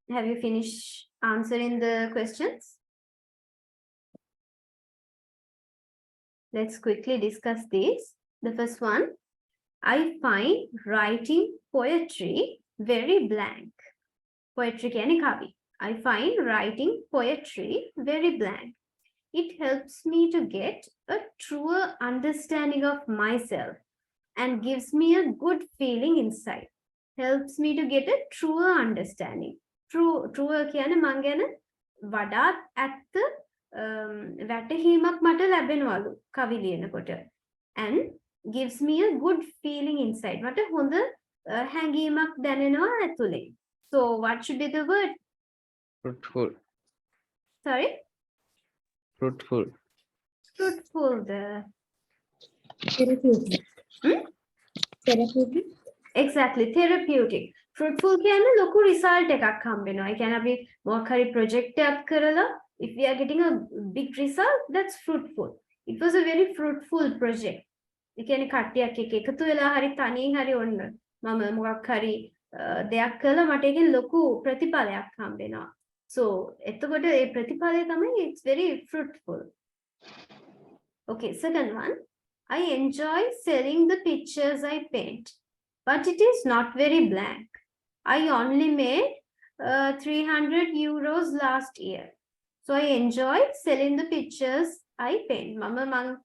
have you finished answering the questions? Let's quickly discuss these. The first one, I find writing poetry very blank. Poetry කියන්නේ කවි. I find writing poetry very blank. It helps me to get a truer understanding of myself and gives me a good feeling inside. Helps me to get a truer understanding. Truer කියන්නේ මං ගැන වඩාත් ඇත්ත වැටහීමක් මට ලැබෙනවලු කවි ලියනකොට. And gives me a good feeling inside. මට හොඳ හැඟීමක් දැනෙනවා ඇතුලේ. So what should be the word? Fruitful. Sorry? Fruitful. Fruitful. Therapeutic. Therapeutic. Exactly, therapeutic. Fruitful කියන්නේ ලොකු result එකක් හම්බෙනවා. ඒ කියන්නේ අපි මොකක් හරි project එකක් කරලා if we are getting a big result, that's fruitful. It was a very fruitful project. ඒ කියන්නේ කට්ටියක් එක්ක එකතු වෙලා හරි තනියෙන් හරි ඔන්න මම මොකක් හරි දෙයක් කළා මට ඒකෙන් ලොකු ප්‍රතිඵලයක් හම්බෙනවා. So එතකොට ඒ ප්‍රතිඵලය තමයි it's very fruitful. Okay, second one. I enjoy selling the pictures I paint, but it is not very blank. I only made 300 euros last year. So I enjoy selling the pictures I paint. මම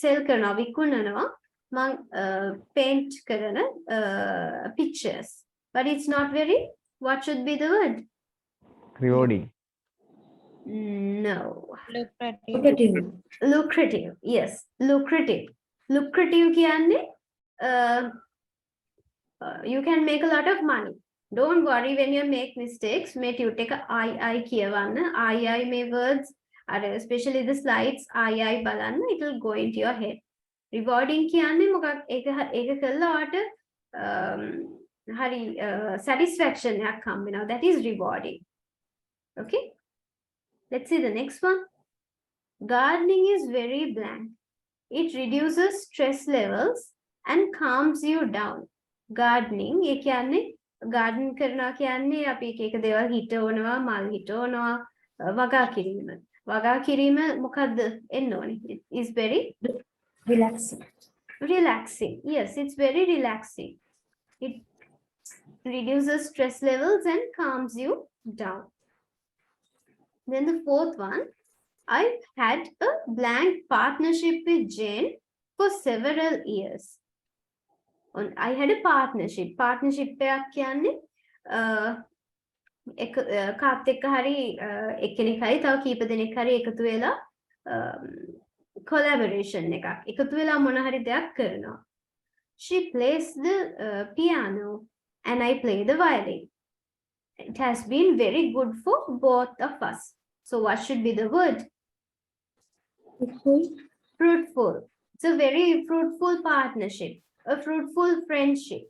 sell කරනවා විකුණනවා මං paint කරන pictures. But it's not very, what should be the word? Rewarding. No. Lucrative. Lucrative, yes, lucrative. Lucrative කියන්නේ you can make a lot of money. Don't worry when you make mistakes. May you take a I කියවන්න. I may words are especially the slides I බලන්න, it will go into your head. Rewarding කියන්නේ මොකක් ඒක කළාට හරි satisfaction එකක් හම්බ වෙනවා. That is rewarding. Okay, let's see the next one. Gardening is very blank. It reduces stress levels and calms you down. Gardening ඒ කියන්නේ garden කරනවා කියන්නේ අපි එක එක දේවල් හිටවනවා, මල් හිටවනවා, වගා කිරීම. වගා කිරීම මොකද්ද එන්න ඕනේ? It is very Relaxing. relaxing. Yes, it's very relaxing. It reduces stress levels and calms you down. Then the fourth one, I've had a blank partnership with Jane for several years. I had a partnership. Partnership එකක් කියන්නේ කාත් එක්ක හරි එක්කෙනෙක් හරි තව කීප දෙනෙක් හරි එකතු වෙලා collaboration එකක්. එකතු වෙලා මොන හරි දෙයක් කරනවා. She plays the piano and I play the violin. It has been very good for both of us. So what should be the word? Fruitful. Fruitful. It's a very fruitful partnership, a fruitful friendship.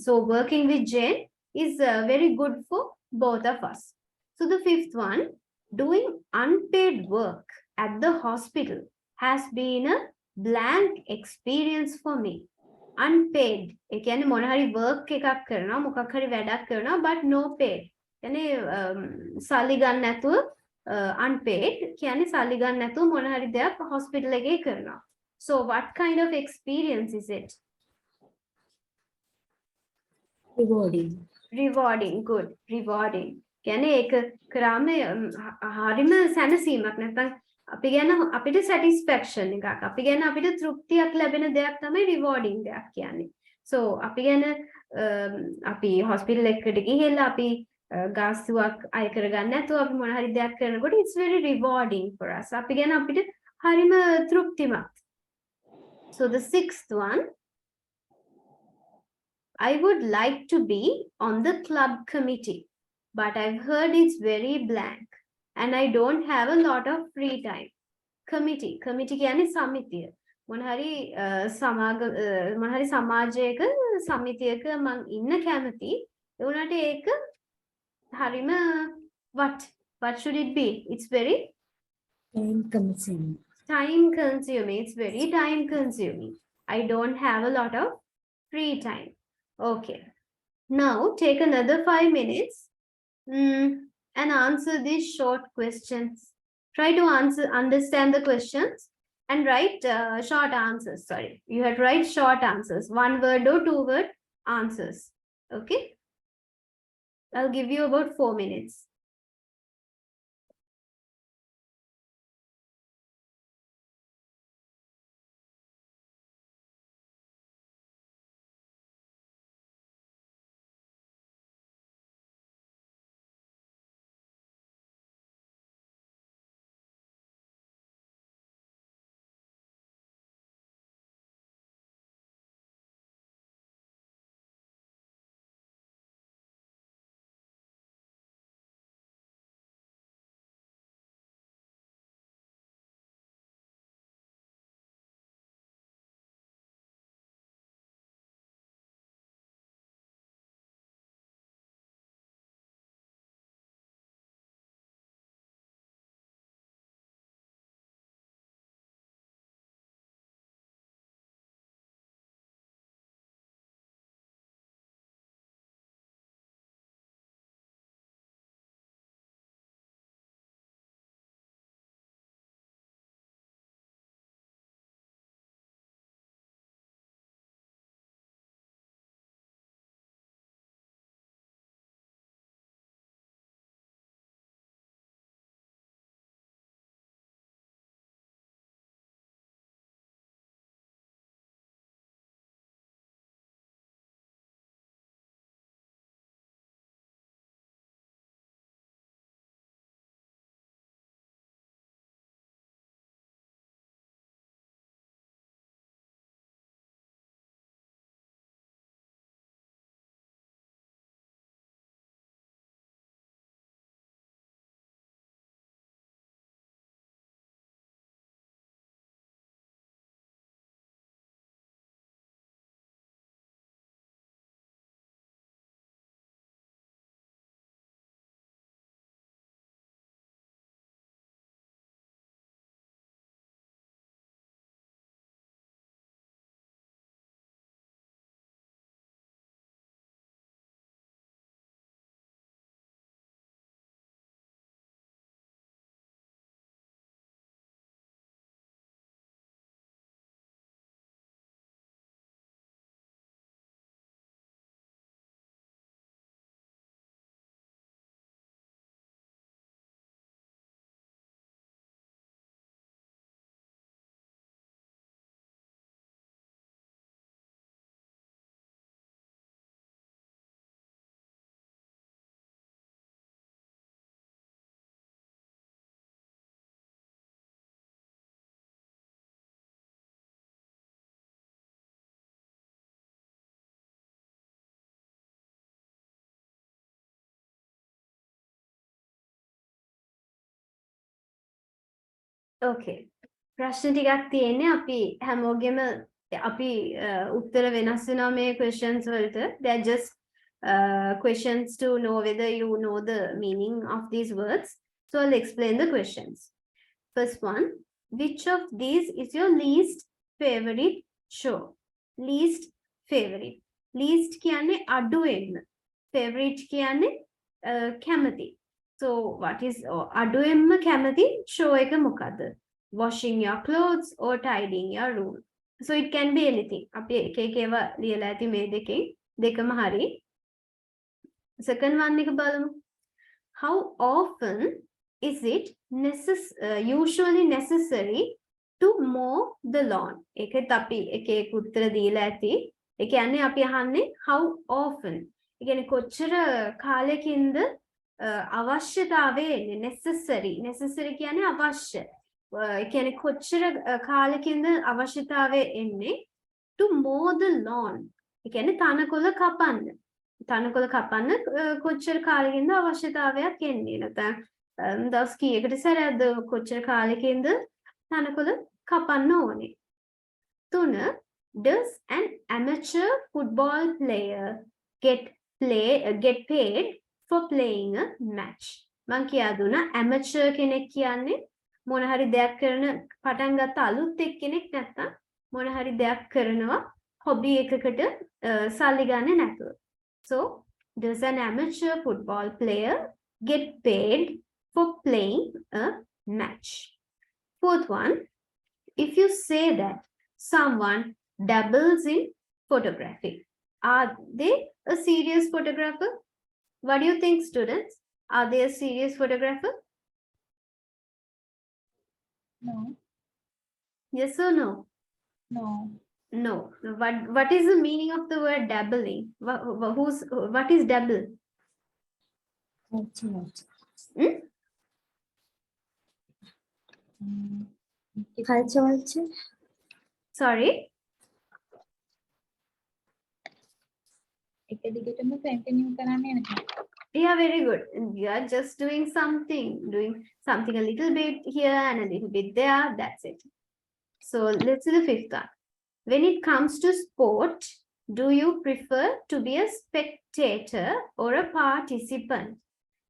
So working with Jane is very good for both of us. So the fifth one, doing unpaid work at the hospital has been a blank experience for me. Unpaid. ඒ කියන්නේ මොන හරි work එකක් කරනවා, මොකක් හරි වැඩක් කරනවා, but no paid. කියන්නේ සල්ලි ගන්න නැතුව unpaid කියන්නේ සල්ලි ගන්න නැතුව මොන හරි දෙයක් hospital එකේ කරනවා. So what kind of experience is it? Rewarding. Rewarding, good. Rewarding. කියන්නේ ඒක කරාම හරිම සැනසීමක් නැත්නම් අපි ගැන අපිට satisfaction එකක්. අපි ගැන අපිට තෘප්තියක් ලැබෙන දෙයක් තමයි rewarding දෙයක් කියන්නේ. So අපි ගැන අපි hospital එකකට ගිහිල්ලා අපි ගාස්තුවක් අය කරගන්න නැතුව අපි මොන හරි දෙයක් කරනකොට it's very rewarding for us. අපි ගැන අපිට හරිම තෘප්තිමත්. So the sixth one, I would like to be on the club committee, but I've heard it's very blank and I don't have a lot of free time. Committee කියන්නේ සමිතිය. මොන හරි සමාජයක සමිතියක මං ඉන්න කැමති. ඒ වුණාට ඒක හරිම what should it be? It's very Time consuming. time consuming. It's very time consuming. I don't have a lot of Free time. Okay. Now take another 5 minutes and answer these short questions. Try to understand the questions and write short answers. Sorry, you have to write short answers, 1 word or 2 word answers. Okay, I'll give you about 4 minutes. Okay. ප්‍රශ්න ටිකක් තියෙන්නේ අපි හැමෝගෙම අපි උත්තර වෙනස් වෙනවා මේ questions වලට. They're just questions to know whether you know the meaning of these words. So I'll explain the questions. First one, which of these is your least favorite show? Least favorite. Least කියන්නේ අඩුවෙන්ම. Favorite කියන්නේ කැමති. So what is අඩුවෙන්ම කැමති show එක මොකද්ද? Washing your clothes or tidying your room. So it can be anything. අපි එක එක ඒවා ලියලා ඇති මේ දෙකම හරි. Second one එක බලමු. How often is it usually necessary to mow the lawn? ඒකත් අපි එක එක උත්තර දීලා ඇති. ඒ කියන්නේ අපි අහන්නේ how often. ඒ කියන්නේ කොච්චර කාලයකින්ද අවශ්‍යතාවය necessary කියන්නේ අවශ්‍ය. ඒ කියන්නේ කොච්චර කාලයකින්ද අවශ්‍යතාවය එන්නේ to mow the lawn. ඒ කියන්නේ තනකොළ කපන්න. තනකොළ කපන්න කොච්චර කාලෙකින්ද අවශ්‍යතාවයක් එන්නේ නැත්නම් දවස් කීයකට සැරයක්ද කොච්චර කාලෙකින්ද තනකොළ කපන්න ඕනේ. 3. Does an amateur football player get paid for playing a match? මං කියා දුන්නා amateur කෙනෙක් කියන්නේ මොන හරි දෙයක් කරන පටන් ගත්ත අලුත් එක්කෙනෙක් නැත්තම් මොන හරි දෙයක් කරනවා hobby එකකට සල්ලි ගන්නේ නැතුව. So, does an amateur football player get paid for playing a match? Fourth one, if you say that someone dabbles in photography, are they a serious photographer? What do you think, students? Are they a serious photographer? No. Yes or no? No. No. What is the meaning of the word dabbling? What is dabble? Hmm? Culture. Sorry? එක දිගටම continue කරන්න යනවා. Yeah, very good. You are just doing something a little bit here and a little bit there. That's it. So let's see the fifth one. When it comes to sport, do you prefer to be a spectator or a participant?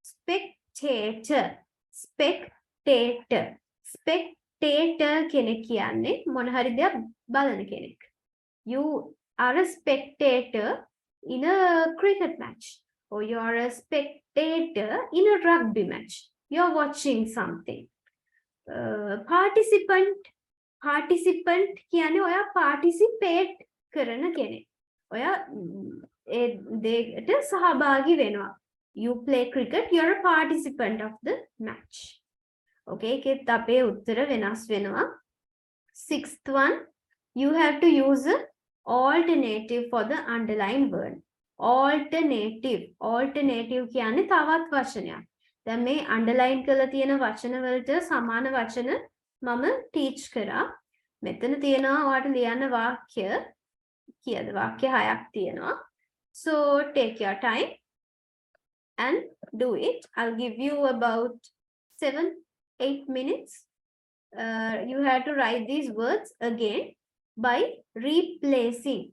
Spectator. කෙනෙක් කියන්නේ මොන හරි දෙයක් බලන කෙනෙක්. You are a spectator in a cricket match, or you are a spectator in a rugby match. You are watching something. Participant කියන්නේ ඔයා participate කරන කෙනෙක්. ඔයා ඒ දෙයට සහභාගී වෙනවා. You play cricket, you are a participant of the match. Okay, ඒකෙත් අපේ උත්තර වෙනස් වෙනවා. Sixth one, you have to use a alternative for the underlined word. Alternative කියන්නේ තවත් වචනයක්. දැන් මේ underline කරලා තියෙන වචන වලට සමාන වචන මම teach කරා. මෙතන තියෙනවා ඔයාලට ලියන්න වාක්‍ය කීයද? වාක්‍ය 6ක් තියෙනවා. So take your time and do it. I'll give you about 7-8 minutes. You have to write these words again by replacing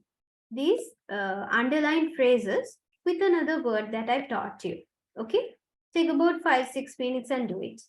these underlined phrases with another word that I taught you. Okay? Take about 5-6 minutes and do it.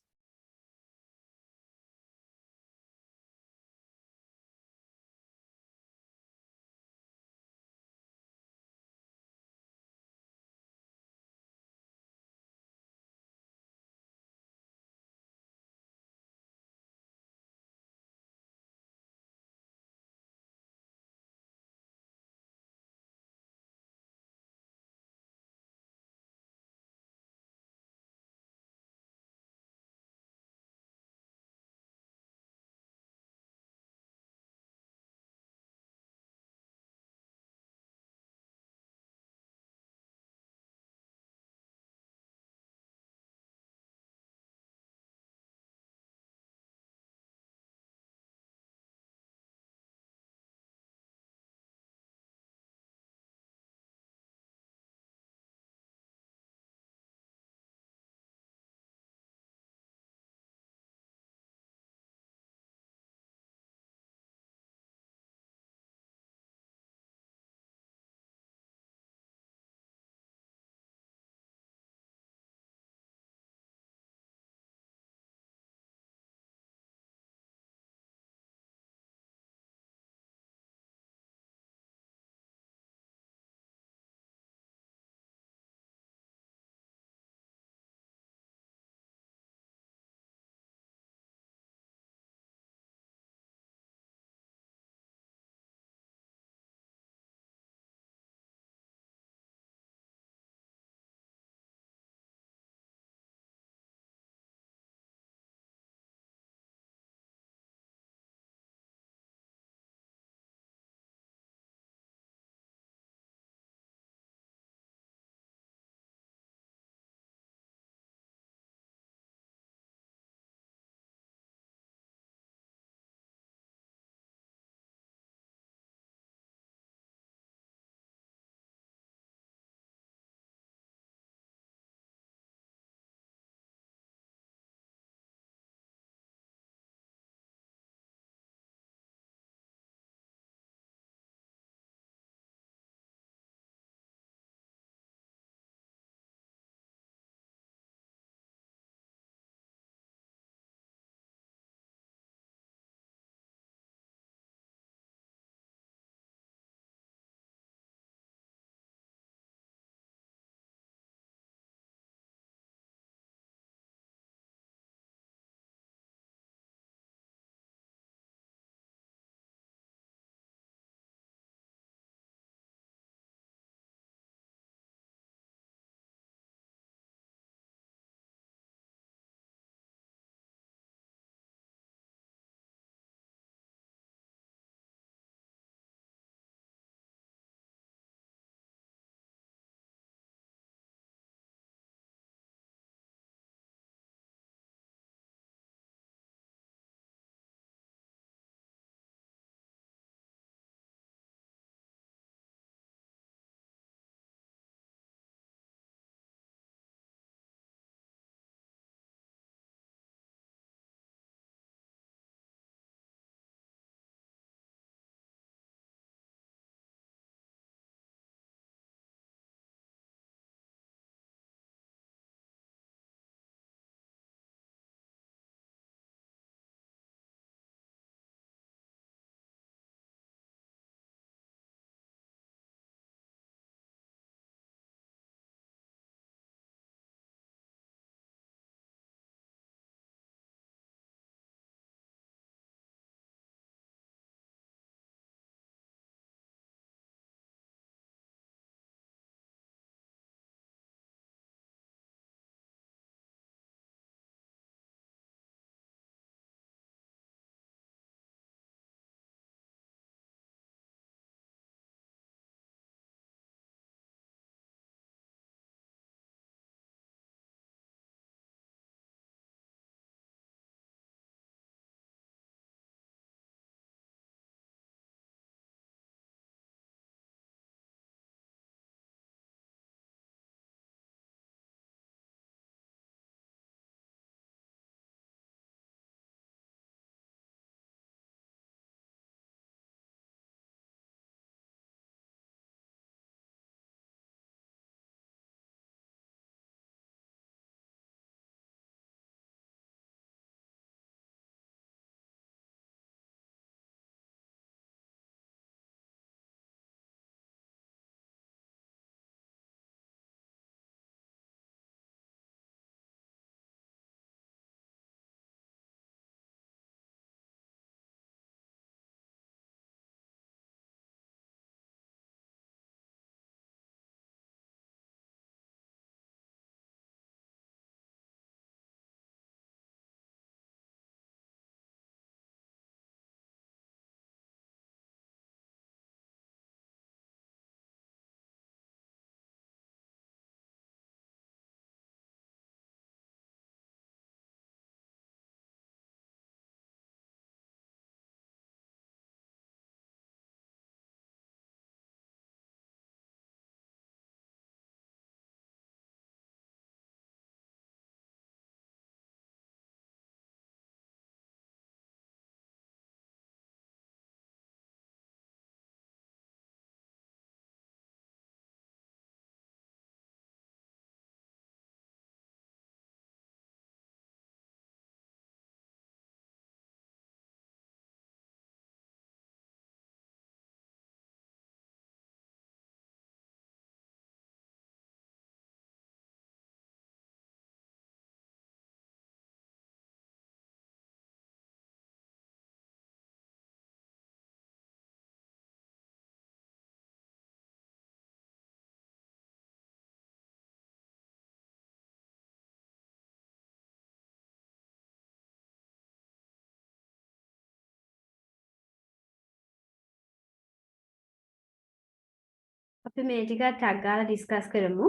අපි මේ ටික tag ගාලා discuss කරමු.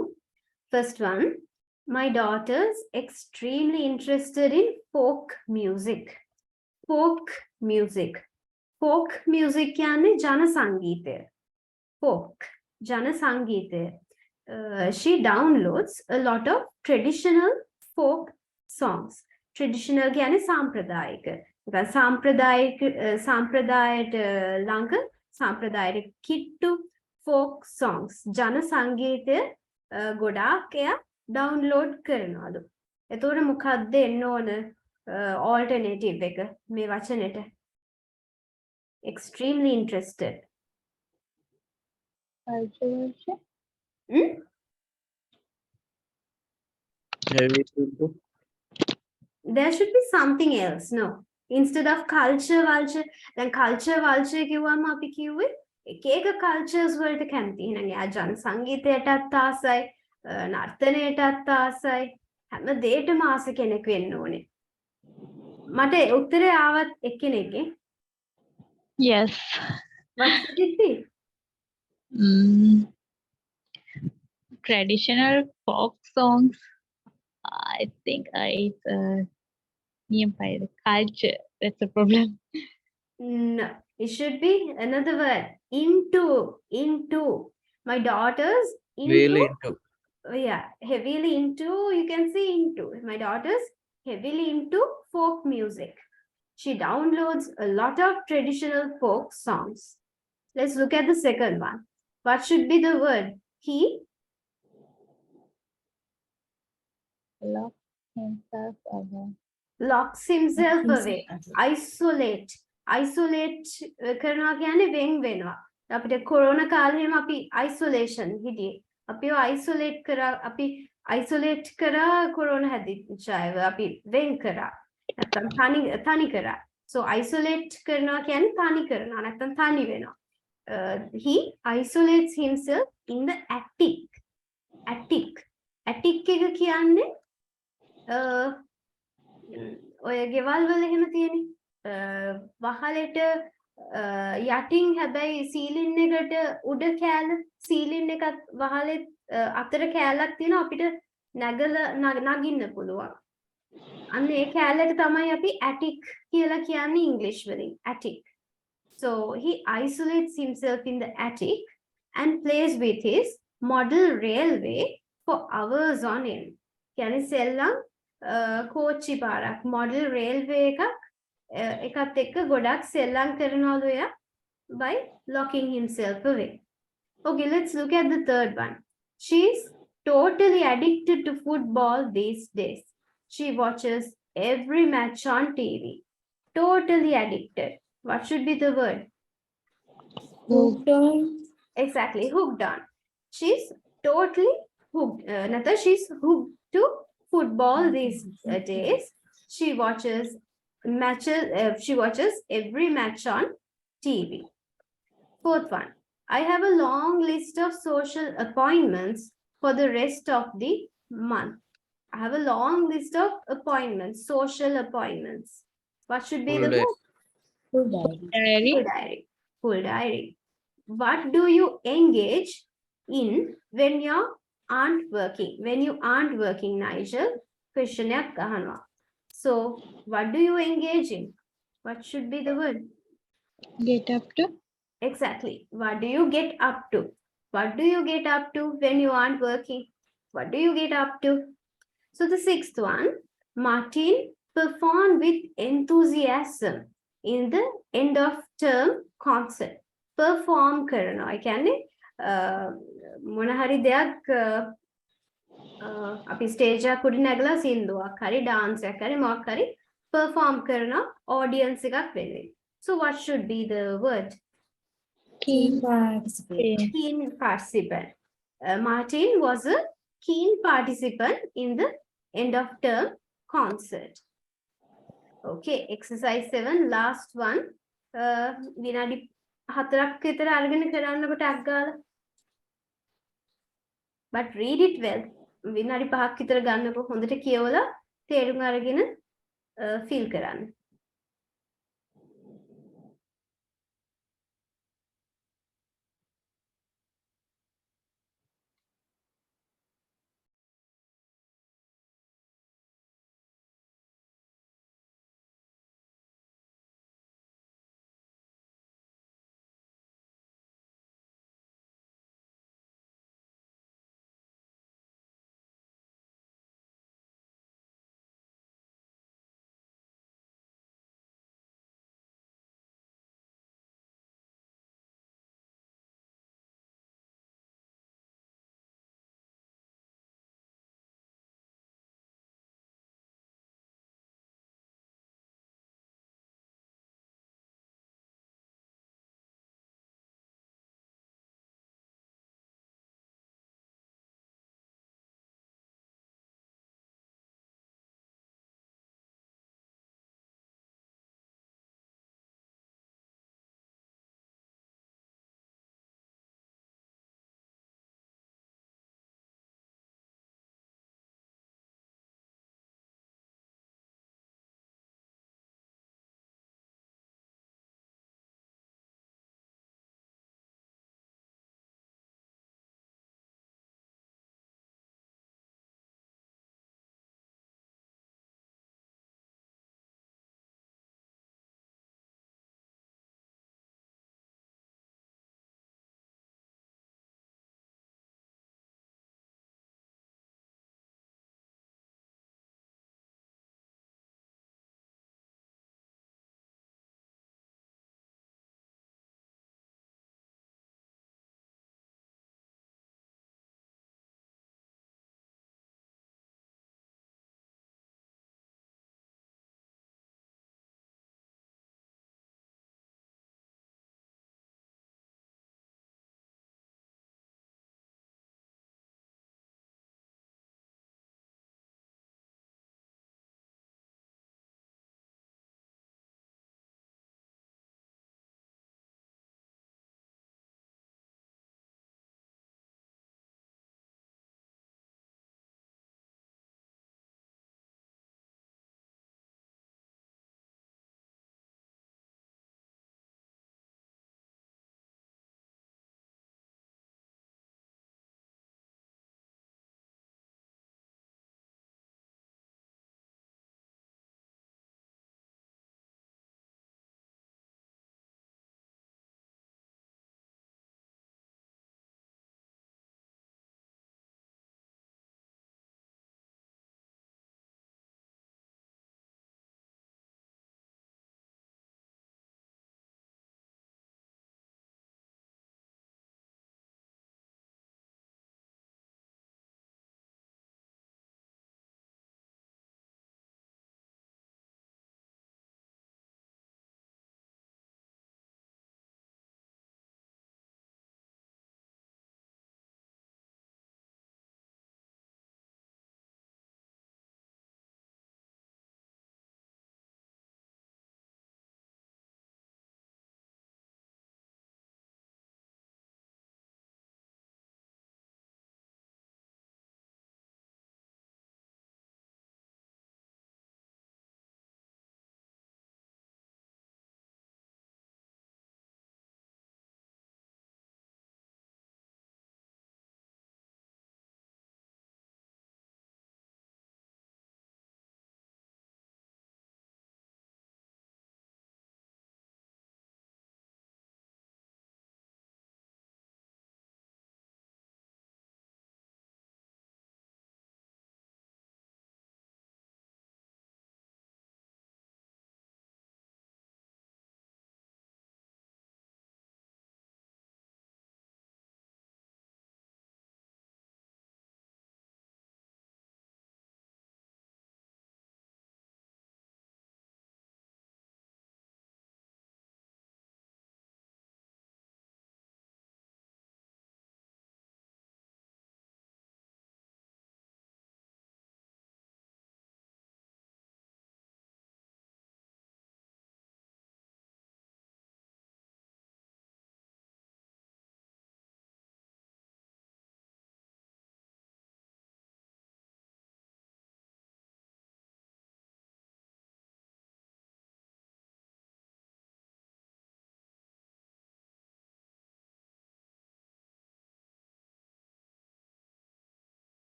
First one, my daughter's extremely interested in folk music. Folk music. Folk music කියන්නේ ජන සංගීතය. Folk, ජන සංගීතය. She downloads a lot of traditional folk songs. Traditional කියන්නේ සාම්ප්‍රදායික. සාම්ප්‍රදායට ළඟ සාම්ප්‍රදායට කිට්ටු folk songs. ජන සංගීතය ගොඩාක් එයා download කරනවලු. එතකොට මොකක්ද එන්න ඕන alternative එක මේ වචනෙට? Extremely interested. Heavy into There should be something else, no? Instead of culture vulture, then culture vulture කිව්වම අපි කිව්වේ එක එක cultures වලට කැමති. එහෙනම් එයා ජන සංගීතයටත් ආසයි, නර්තනයටත් ආසයි, හැම දෙයකටම ආස කෙනෙක් වෙන්න ඕනේ. මට උත්තරේ ආවත් එක්කෙනෙක්ගේ. Yes. What should it be? Traditional folk songs. I think it's near by the culture. That's the problem. No, it should be another word. Into. My daughter's really into. into Yeah, heavily into, you can say into. My daughter's heavily into folk music. She downloads a lot of traditional folk songs. Let's look at the second one. What should be the word? He Lock himself away. locks himself away. Isolate. Isolate කරනවා කියන්නේ වෙන් වෙනවා. අපිට corona කාලේම අපි isolation හිටියේ. අපිව isolate කරා අපි isolate කරා කොරෝනා හැදිච්ච අයව අපි වෙන් කරා. නැත්නම් තනි කරා. So isolate කරනවා කියන්නේ තනි කරනවා නැත්නම් තනි වෙනවා. He isolates himself in the attic. Attic. Attic එක කියන්නේ ඔය ගෙවල් වල එහෙම තියෙන්නේ වහලෙට යටින් හැබැයි සීලින් එකට උඩ කෑල්ල සීලින් එකත් වහලෙත් අතර කෑල්ලක් තියෙනවා අපිට නගින්න පුළුවන්. අන්න ඒ කෑල්ලට තමයි අපි attic කියලා කියන්නේ ඉංග්‍රීසි වලින් attic. So he isolates himself in the attic and plays with his model railway for hours on end. කියන්නේ සෙල්ලම් කෝච්චි පාරක් model railway එකත් එක්ක ගොඩක් සෙල්ලම් කරනවලු එයා by locking himself away. Okay, let's look at the third one. She's totally addicted to football these days. She watches every match on TV. Totally addicted. What should be the word? Hooked on. Exactly, hooked on. She's totally hooked. Nata, she's hooked to football these days. She watches matches. She watches every match on TV. Fourth one. I have a long list of social appointments for the rest of the month. I have a long list of appointments, social appointments. What should be Full the day. word? Full diary. Diary. Full diary. Full diary. What do you engage in when you aren't working? When you aren't working, Nigel? Question kahana. So, what do you engage in? What should be the word? Get up to. Exactly. What do you get up to? What do you get up to when you aren't working? What do you get up to? So the sixth one, Martin performed with enthusiasm in the end of term concert. Perform කරනවා. ඒ කියන්නේ මොන හරි දෙයක් අපි stage එකක් උඩ නැගලා සින්දුවක් හරි dance එකක් හරි මොකක් හරි perform කරනවා audience එකක් වෙන්නේ. So what should be the word? Keen participate. Keen participant. Martin was a keen participant in the end of term concert. Okay, exercise 7, last one. විනාඩි 4ක් විතර අරගෙන කරන්නකො ටැග් ගාලා. But read it well. විනාඩි 5ක් විතර ගන්නකො හොඳට කියවලා තේරුම් අරගෙන feel කරන්න.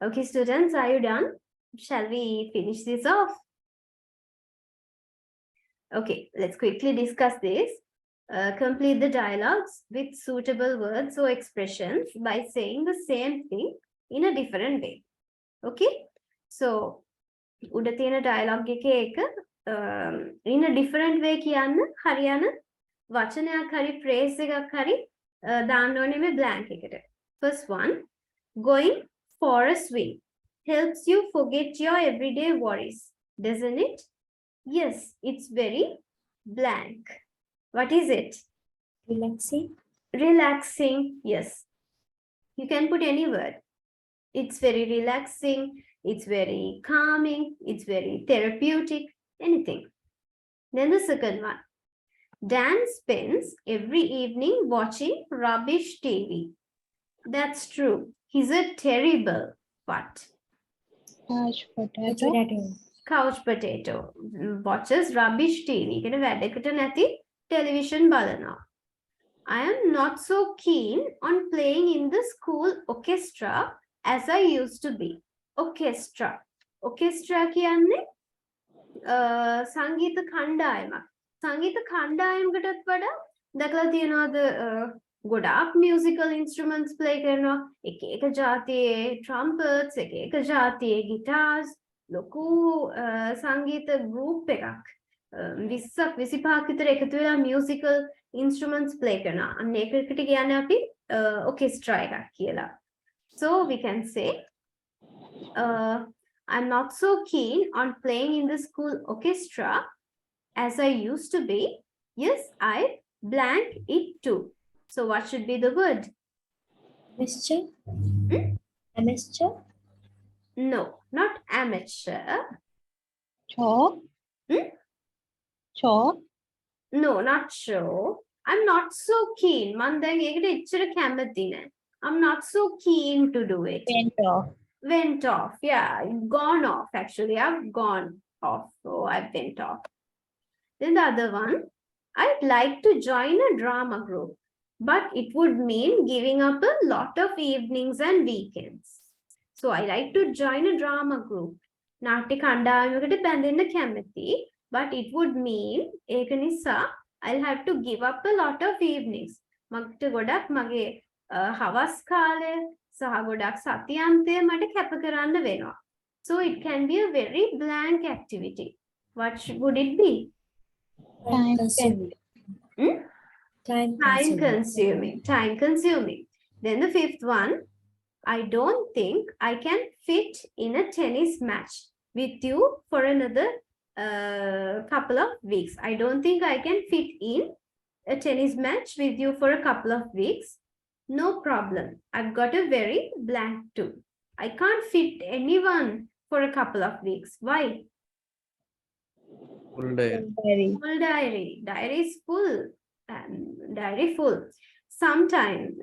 Okay, students, are you done? Shall we finish this off? Okay, let's quickly discuss this. Complete the dialogues with suitable words or expressions by saying the same thing in a different way. Okay, so උඩ තියෙන dialogue එකේ එක in a different way කියන්න හරියන වචනයක් හරි phrase එකක් හරි දාන්න ඕනේ මේ blank එකට. First one, going for a swim helps you forget your everyday worries, doesn't it? Yes, it's very blank. What is it? Relaxing. Relaxing, yes. You can put any word. It's very relaxing, it's very calming, it's very therapeutic, anything. Then the second one. Dan spends every evening watching rubbish TV. That's true. He's a terrible what? Couch potato. Potato. Couch potato. Watches rubbish TV. කියන වැඩකට නැති television බලනවා. I am not so keen on playing in the school orchestra as I used to be. Orchestra. Orchestra කියන්නේ සංගීත කණ්ඩායමක්. සංගීත කණ්ඩායමකටත් වඩා දැකලා තියෙනවද ගොඩාක් musical instruments play කරනවා. එක එක ජාතියේ trumpets, එක එක ජාතියේ guitars, ලොකු සංගීත group එකක් 20ක් 25ක් විතර එකතු වෙලා musical instruments play කරනවා. අන්න ඒකට කියන්නේ අපි orchestra එකක් කියලා. So we can say, I'm not so keen on playing in the school orchestra as I used to be. Yes, I blank it too. So what should be the word? Amateur. Amateur. No, not amateur. Chalk. Hmm? Chalk. No, not sure. I'm not so keen. මම දැන් ඒකට එච්චර කැමති නෑ. I'm not so keen to do it. Went off. Went off. Yeah, gone off actually. I've gone off. So I went off. Then the other one, I'd like to join a drama group, but it would mean giving up a lot of evenings and weekends. So I like to join a drama group. නාට්‍ය කණ්ඩායමකට බැඳෙන්න කැමති, but it would mean ඒක නිසා I'll have to give up a lot of evenings. මට ගොඩක් මගේ හවස් කාලය සහ ගොඩක් සතියන්තය මට කැප කරන්න වෙනවා. So it can be a very blank activity. What would it be? Time consuming. Hmm? Time Time consuming. consuming. Time consuming. Then the fifth one, I don't think I can fit in a tennis match with you for another couple of weeks. I don't think I can fit in a tennis match with you for a couple of weeks. No problem. I've got a very blank too. I can't fit anyone for a couple of weeks. Why? Full day. Very. Full diary. Diary is full. Diary full. Sometime,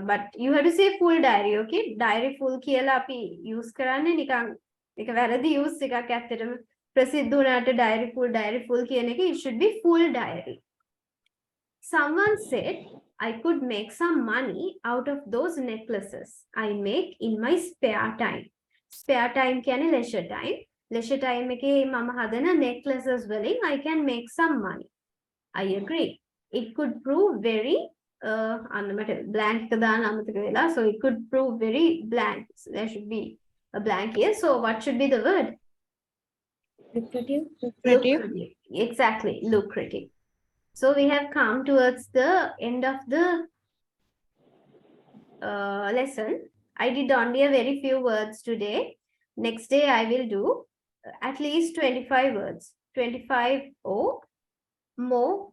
but you have to say full diary, okay? Diary full කියලා අපි use කරන්නේ නිකන් එක වැරදි use එකක් ඇත්තටම ප්‍රසිද්ධ වුණාට diary full කියන එක it should be full diary. Someone said I could make some money out of those necklaces I make in my spare time. Spare time කියන්නේ leisure time. Leisure time එකේ මම හදන necklaces වලින් I can make some money. I agree. It could prove very අන්න මට blank එක දාන්න අමතක වෙලා. So it could prove very blank. So there should be a blank here. So what should be the word? Lucrative. Lucrative. Exactly, lucrative. So we have come towards the end of the lesson. I did only a very few words today. Next day I will do at least 25 words. 25 or more